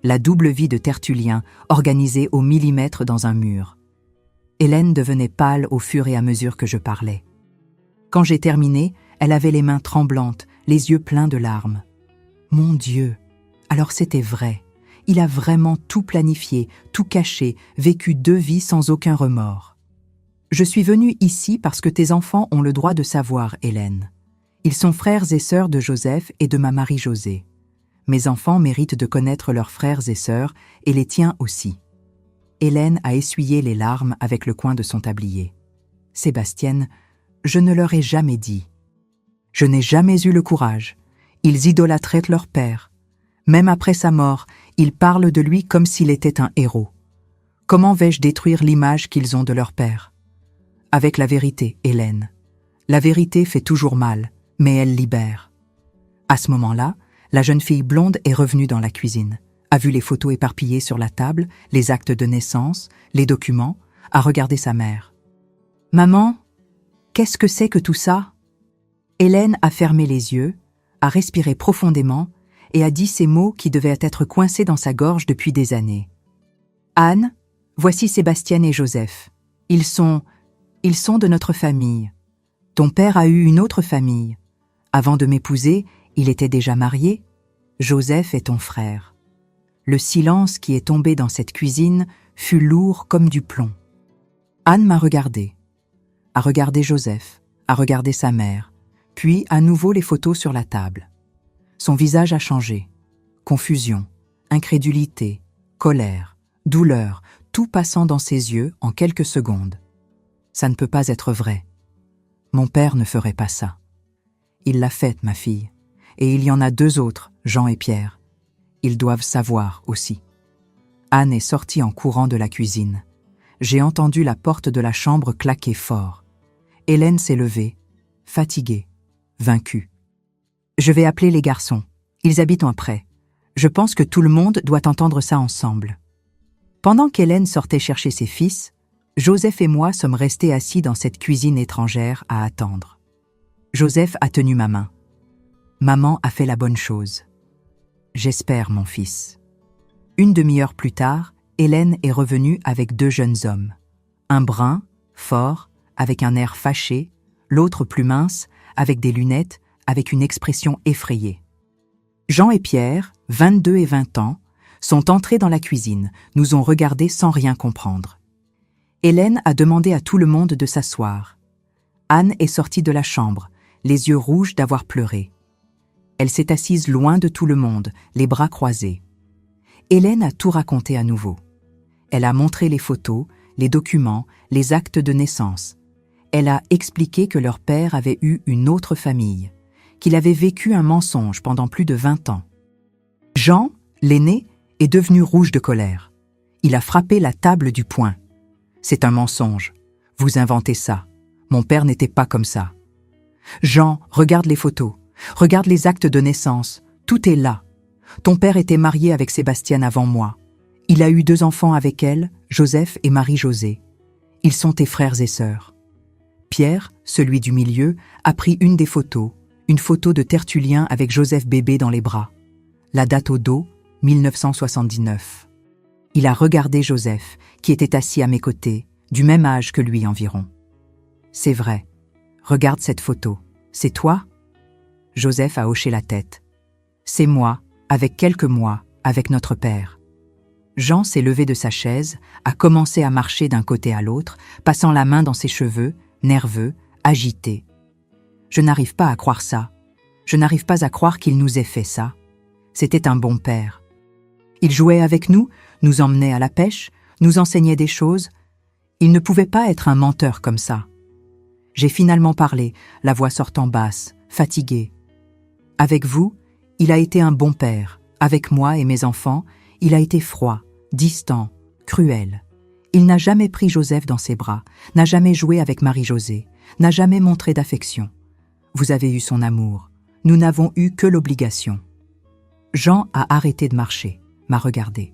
la double vie de Tertullien organisée au millimètre dans un mur. Hélène devenait pâle au fur et à mesure que je parlais. Quand j'ai terminé, elle avait les mains tremblantes, les yeux pleins de larmes. Mon Dieu, alors c'était vrai. Il a vraiment tout planifié, tout caché, vécu 2 vies sans aucun remords. Je suis venue ici parce que tes enfants ont le droit de savoir, Hélène. Ils sont frères et sœurs de Joseph et de ma Marie-Josée. Mes enfants méritent de connaître leurs frères et sœurs, et les tiens aussi. Hélène a essuyé les larmes avec le coin de son tablier. Sébastienne, je ne leur ai jamais dit. Je n'ai jamais eu le courage. Ils idolâtraient leur père. Même après sa mort, ils parlent de lui comme s'il était un héros. Comment vais-je détruire l'image qu'ils ont de leur père? Avec la vérité, Hélène. La vérité fait toujours mal, mais elle libère. À ce moment-là, la jeune fille blonde est revenue dans la cuisine, a vu les photos éparpillées sur la table, les actes de naissance, les documents, a regardé sa mère. « Maman, qu'est-ce que c'est que tout ça ?» Hélène a fermé les yeux, a respiré profondément et a dit ces mots qui devaient être coincés dans sa gorge depuis des années. « Anne, voici Sébastienne et Joseph. Ils sont de notre famille. Ton père a eu une autre famille. Avant de m'épouser, il était déjà marié. Joseph est ton frère. » Le silence qui est tombé dans cette cuisine fut lourd comme du plomb. Anne m'a regardé, a regardé Joseph, a regardé sa mère, puis à nouveau les photos sur la table. Son visage a changé. Confusion, incrédulité, colère, douleur, tout passant dans ses yeux en quelques secondes. Ça ne peut pas être vrai. Mon père ne ferait pas ça. Il l'a faite, ma fille. Et il y en a 2 autres, Jean et Pierre. Ils doivent savoir aussi. Anne est sortie en courant de la cuisine. J'ai entendu la porte de la chambre claquer fort. Hélène s'est levée, fatiguée, vaincue. Je vais appeler les garçons. Ils habitent près. Je pense que tout le monde doit entendre ça ensemble. Pendant qu'Hélène sortait chercher ses fils, Joseph et moi sommes restés assis dans cette cuisine étrangère à attendre. Joseph a tenu ma main. Maman a fait la bonne chose. J'espère, mon fils. Une demi-heure plus tard, Hélène est revenue avec 2 jeunes hommes. Un brun, fort, avec un air fâché, l'autre plus mince, avec des lunettes, avec une expression effrayée. Jean et Pierre, 22 et 20 ans, sont entrés dans la cuisine, nous ont regardés sans rien comprendre. Hélène a demandé à tout le monde de s'asseoir. Anne est sortie de la chambre, les yeux rouges d'avoir pleuré. Elle s'est assise loin de tout le monde, les bras croisés. Hélène a tout raconté à nouveau. Elle a montré les photos, les documents, les actes de naissance. Elle a expliqué que leur père avait eu une autre famille, qu'il avait vécu un mensonge pendant plus de 20 ans. Jean, l'aîné, est devenu rouge de colère. Il a frappé la table du poing. « C'est un mensonge. Vous inventez ça. Mon père n'était pas comme ça. » Jean, regarde les photos. Regarde les actes de naissance. Tout est là. Ton père était marié avec Sébastienne avant moi. Il a eu 2 enfants avec elle, Joseph et Marie-Josée. Ils sont tes frères et sœurs. Pierre, celui du milieu, a pris une des photos, une photo de Tertullien avec Joseph bébé dans les bras. La date au dos, 1979. Il a regardé Joseph, qui était assis à mes côtés, du même âge que lui environ. « C'est vrai. Regarde cette photo. C'est toi ?» Joseph a hoché la tête. « C'est moi, avec quelques mois, avec notre père. » Jean s'est levé de sa chaise, a commencé à marcher d'un côté à l'autre, passant la main dans ses cheveux, nerveux, agité. Je n'arrive pas à croire ça. Je n'arrive pas à croire qu'il nous ait fait ça. C'était un bon père. Il jouait avec nous, nous emmenait à la pêche, nous enseignait des choses. Il ne pouvait pas être un menteur comme ça. J'ai finalement parlé, la voix sortant basse, fatiguée. « Avec vous, il a été un bon père. Avec moi et mes enfants, il a été froid, distant, cruel. Il n'a jamais pris Joseph dans ses bras, n'a jamais joué avec Marie-Josée, n'a jamais montré d'affection. Vous avez eu son amour. Nous n'avons eu que l'obligation. Jean a arrêté de marcher, m'a regardé.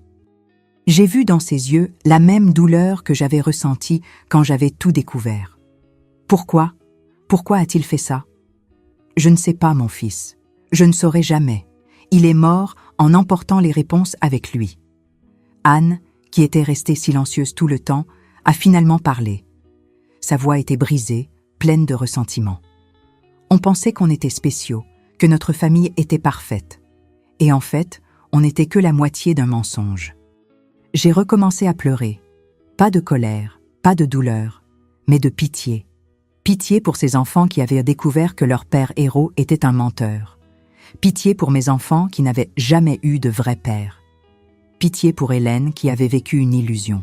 J'ai vu dans ses yeux la même douleur que j'avais ressentie quand j'avais tout découvert. Pourquoi? Pourquoi a-t-il fait ça? Je ne sais pas, mon fils. Je ne saurai jamais. Il est mort en emportant les réponses avec lui. Anne, qui était restée silencieuse tout le temps, a finalement parlé. Sa voix était brisée, pleine de ressentiment. On pensait qu'on était spéciaux, que notre famille était parfaite. Et en fait, on n'était que la moitié d'un mensonge. J'ai recommencé à pleurer. Pas de colère, pas de douleur, mais de pitié. Pitié pour ces enfants qui avaient découvert que leur père héros était un menteur. Pitié pour mes enfants qui n'avaient jamais eu de vrai père. Pitié pour Hélène qui avait vécu une illusion.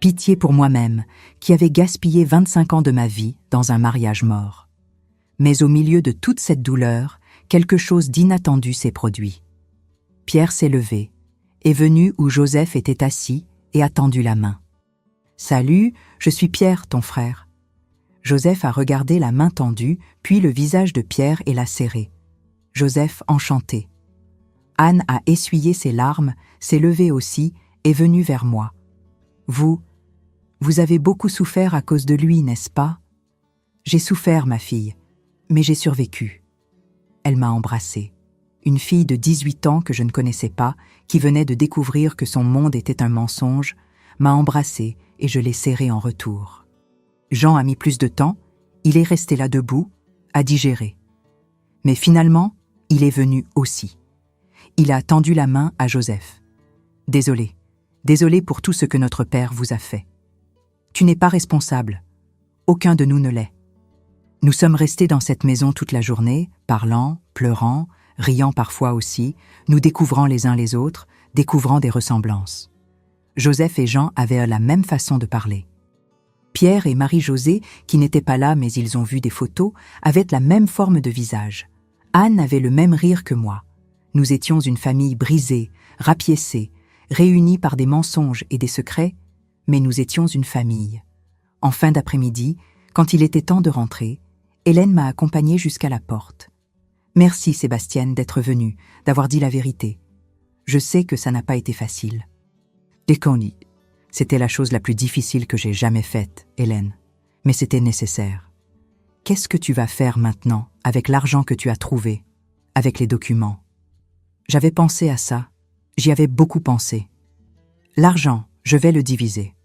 Pitié pour moi-même qui avait gaspillé 25 ans de ma vie dans un mariage mort. Mais au milieu de toute cette douleur, quelque chose d'inattendu s'est produit. Pierre s'est levé, est venu où Joseph était assis et a tendu la main. « Salut, je suis Pierre, ton frère. » Joseph a regardé la main tendue, puis le visage de Pierre et l'a serré. Joseph enchanté. Anne a essuyé ses larmes, s'est levée aussi, est venue vers moi. « Vous avez beaucoup souffert à cause de lui, n'est-ce pas? » « J'ai souffert, ma fille, mais j'ai survécu. » Elle m'a embrassée. Une fille de 18 ans que je ne connaissais pas, qui venait de découvrir que son monde était un mensonge, m'a embrassée et je l'ai serrée en retour. Jean a mis plus de temps, il est resté là debout, à digérer. Mais finalement, il est venu aussi. Il a tendu la main à Joseph. « Désolé, désolé pour tout ce que notre père vous a fait. Tu n'es pas responsable. Aucun de nous ne l'est. » Nous sommes restés dans cette maison toute la journée, parlant, pleurant, riant parfois aussi, nous découvrant les uns les autres, découvrant des ressemblances. Joseph et Jean avaient la même façon de parler. Pierre et Marie-Josée, qui n'étaient pas là mais ils ont vu des photos, avaient la même forme de visage. Anne avait le même rire que moi. Nous étions une famille brisée, rapiécée, réunie par des mensonges et des secrets, mais nous étions une famille. En fin d'après-midi, quand il était temps de rentrer, Hélène m'a accompagnée jusqu'à la porte. Merci Sébastienne d'être venue, d'avoir dit la vérité. Je sais que ça n'a pas été facile. Déconne, c'était la chose la plus difficile que j'ai jamais faite, Hélène. Mais c'était nécessaire. Qu'est-ce que tu vas faire maintenant avec l'argent que tu as trouvé, avec les documents? J'avais pensé à ça, j'y avais beaucoup pensé. L'argent, je vais le diviser.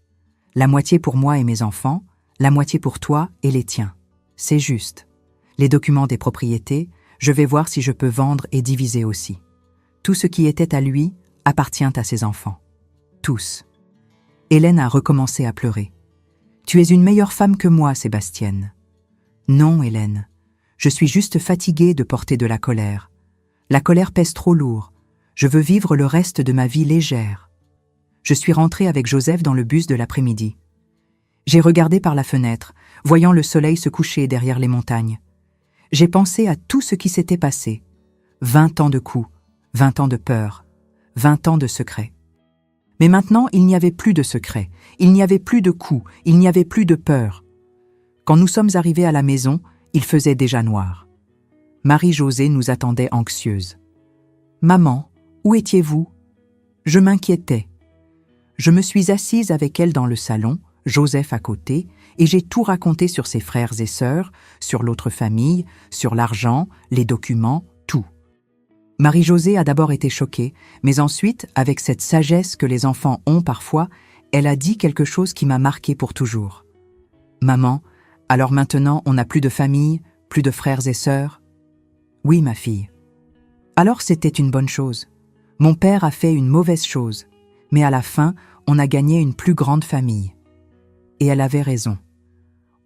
La moitié pour moi et mes enfants, la moitié pour toi et les tiens. C'est juste. Les documents des propriétés, je vais voir si je peux vendre et diviser aussi. Tout ce qui était à lui appartient à ses enfants. Tous. Hélène a recommencé à pleurer. « Tu es une meilleure femme que moi, Sébastienne. » « Non, Hélène. Je suis juste fatiguée de porter de la colère. La colère pèse trop lourd. Je veux vivre le reste de ma vie légère. » Je suis rentrée avec Joseph dans le bus de l'après-midi. J'ai regardé par la fenêtre, voyant le soleil se coucher derrière les montagnes. J'ai pensé à tout ce qui s'était passé. 20 ans de coups, 20 ans de peur, 20 ans de secrets. Mais maintenant, il n'y avait plus de secrets, il n'y avait plus de coups, il n'y avait plus de peur. Quand nous sommes arrivés à la maison, il faisait déjà noir. Marie-Josée nous attendait anxieuse. « Maman, où étiez-vous » Je m'inquiétais. Je me suis assise avec elle dans le salon, Joseph à côté, et j'ai tout raconté sur ses frères et sœurs, sur l'autre famille, sur l'argent, les documents, tout. Marie-Josée a d'abord été choquée, mais ensuite, avec cette sagesse que les enfants ont parfois, elle a dit quelque chose qui m'a marquée pour toujours. « Maman, alors maintenant on n'a plus de famille, plus de frères et sœurs ?» « Oui, ma fille. » Alors c'était une bonne chose. Mon père a fait une mauvaise chose, mais à la fin, on a gagné une plus grande famille. Et elle avait raison.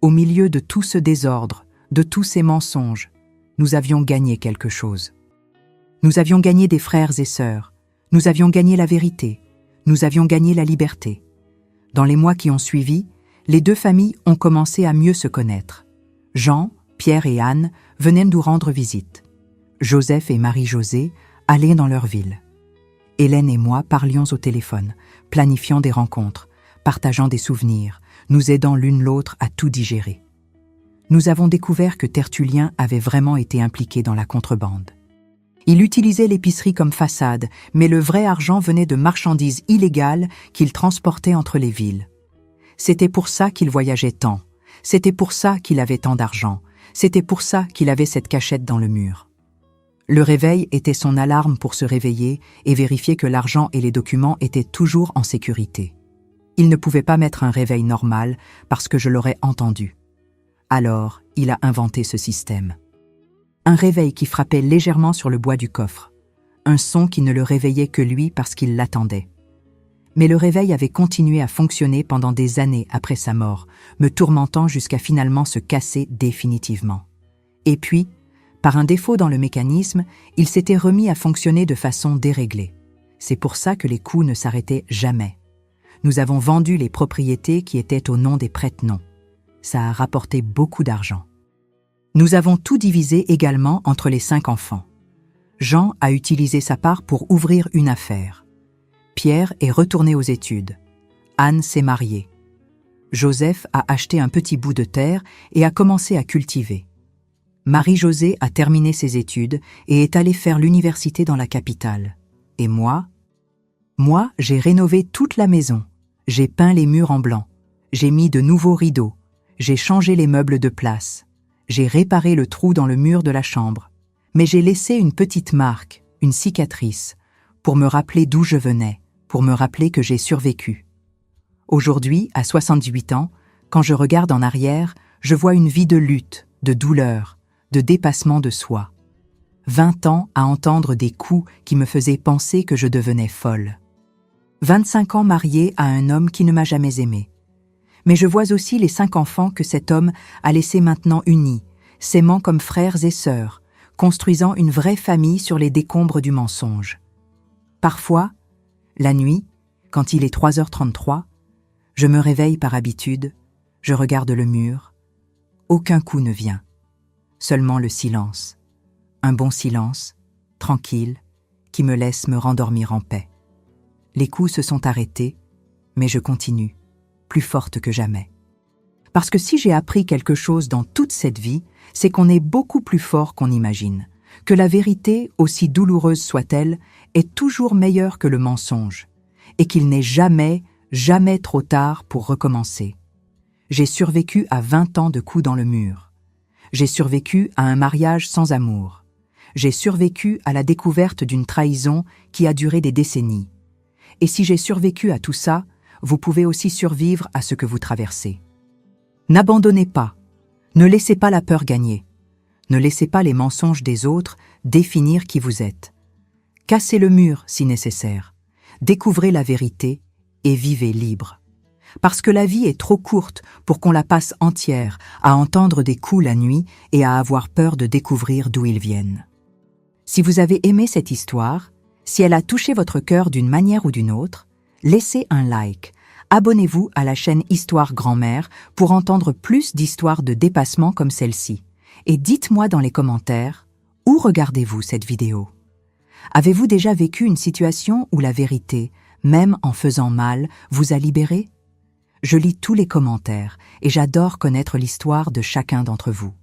Au milieu de tout ce désordre, de tous ces mensonges, nous avions gagné quelque chose. Nous avions gagné des frères et sœurs, nous avions gagné la vérité, nous avions gagné la liberté. Dans les mois qui ont suivi, les deux familles ont commencé à mieux se connaître. Jean, Pierre et Anne venaient nous rendre visite. Joseph et Marie-Josée allaient dans leur ville. Hélène et moi parlions au téléphone, planifiant des rencontres, partageant des souvenirs, nous aidant l'une l'autre à tout digérer. Nous avons découvert que Tertullien avait vraiment été impliqué dans la contrebande. Il utilisait l'épicerie comme façade, mais le vrai argent venait de marchandises illégales qu'il transportait entre les villes. C'était pour ça qu'il voyageait tant, c'était pour ça qu'il avait tant d'argent, c'était pour ça qu'il avait cette cachette dans le mur. Le réveil était son alarme pour se réveiller et vérifier que l'argent et les documents étaient toujours en sécurité. Il ne pouvait pas mettre un réveil normal parce que je l'aurais entendu. Alors, il a inventé ce système. Un réveil qui frappait légèrement sur le bois du coffre. Un son qui ne le réveillait que lui parce qu'il l'attendait. Mais le réveil avait continué à fonctionner pendant des années après sa mort, me tourmentant jusqu'à finalement se casser définitivement. Et puis, par un défaut dans le mécanisme, il s'était remis à fonctionner de façon déréglée. C'est pour ça que les coups ne s'arrêtaient jamais. Nous avons vendu les propriétés qui étaient au nom des prête-noms. Ça a rapporté beaucoup d'argent. Nous avons tout divisé également entre les 5 enfants. Jean a utilisé sa part pour ouvrir une affaire. Pierre est retourné aux études. Anne s'est mariée. Joseph a acheté un petit bout de terre et a commencé à cultiver. Marie-Josée a terminé ses études et est allée faire l'université dans la capitale. Et moi, j'ai rénové toute la maison. J'ai peint les murs en blanc. J'ai mis de nouveaux rideaux. J'ai changé les meubles de place. J'ai réparé le trou dans le mur de la chambre. Mais j'ai laissé une petite marque, une cicatrice, pour me rappeler d'où je venais, pour me rappeler que j'ai survécu. Aujourd'hui, à 78 ans, quand je regarde en arrière, je vois une vie de lutte, de douleur, de dépassement de soi. 20 ans à entendre des coups qui me faisaient penser que je devenais folle. 25 ans mariée à un homme qui ne m'a jamais aimée. Mais je vois aussi les 5 enfants que cet homme a laissés maintenant unis, s'aimant comme frères et sœurs, construisant une vraie famille sur les décombres du mensonge. Parfois, la nuit, quand il est 3h33, je me réveille par habitude, je regarde le mur. Aucun coup ne vient, seulement le silence. Un bon silence, tranquille, qui me laisse me rendormir en paix. Les coups se sont arrêtés, mais je continue, plus forte que jamais. Parce que si j'ai appris quelque chose dans toute cette vie, c'est qu'on est beaucoup plus fort qu'on imagine, que la vérité, aussi douloureuse soit-elle, est toujours meilleure que le mensonge, et qu'il n'est jamais, jamais trop tard pour recommencer. J'ai survécu à 20 ans de coups dans le mur. J'ai survécu à un mariage sans amour. J'ai survécu à la découverte d'une trahison qui a duré des décennies. Et si j'ai survécu à tout ça, vous pouvez aussi survivre à ce que vous traversez. N'abandonnez pas. Ne laissez pas la peur gagner. Ne laissez pas les mensonges des autres définir qui vous êtes. Cassez le mur si nécessaire. Découvrez la vérité et vivez libre. Parce que la vie est trop courte pour qu'on la passe entière à entendre des coups la nuit et à avoir peur de découvrir d'où ils viennent. Si vous avez aimé cette histoire, si elle a touché votre cœur d'une manière ou d'une autre, laissez un like. Abonnez-vous à la chaîne Histoire Grand-Mère pour entendre plus d'histoires de dépassement comme celle-ci. Et dites-moi dans les commentaires, où regardez-vous cette vidéo? Avez-vous déjà vécu une situation où la vérité, même en faisant mal, vous a libéré? Je lis tous les commentaires et j'adore connaître l'histoire de chacun d'entre vous.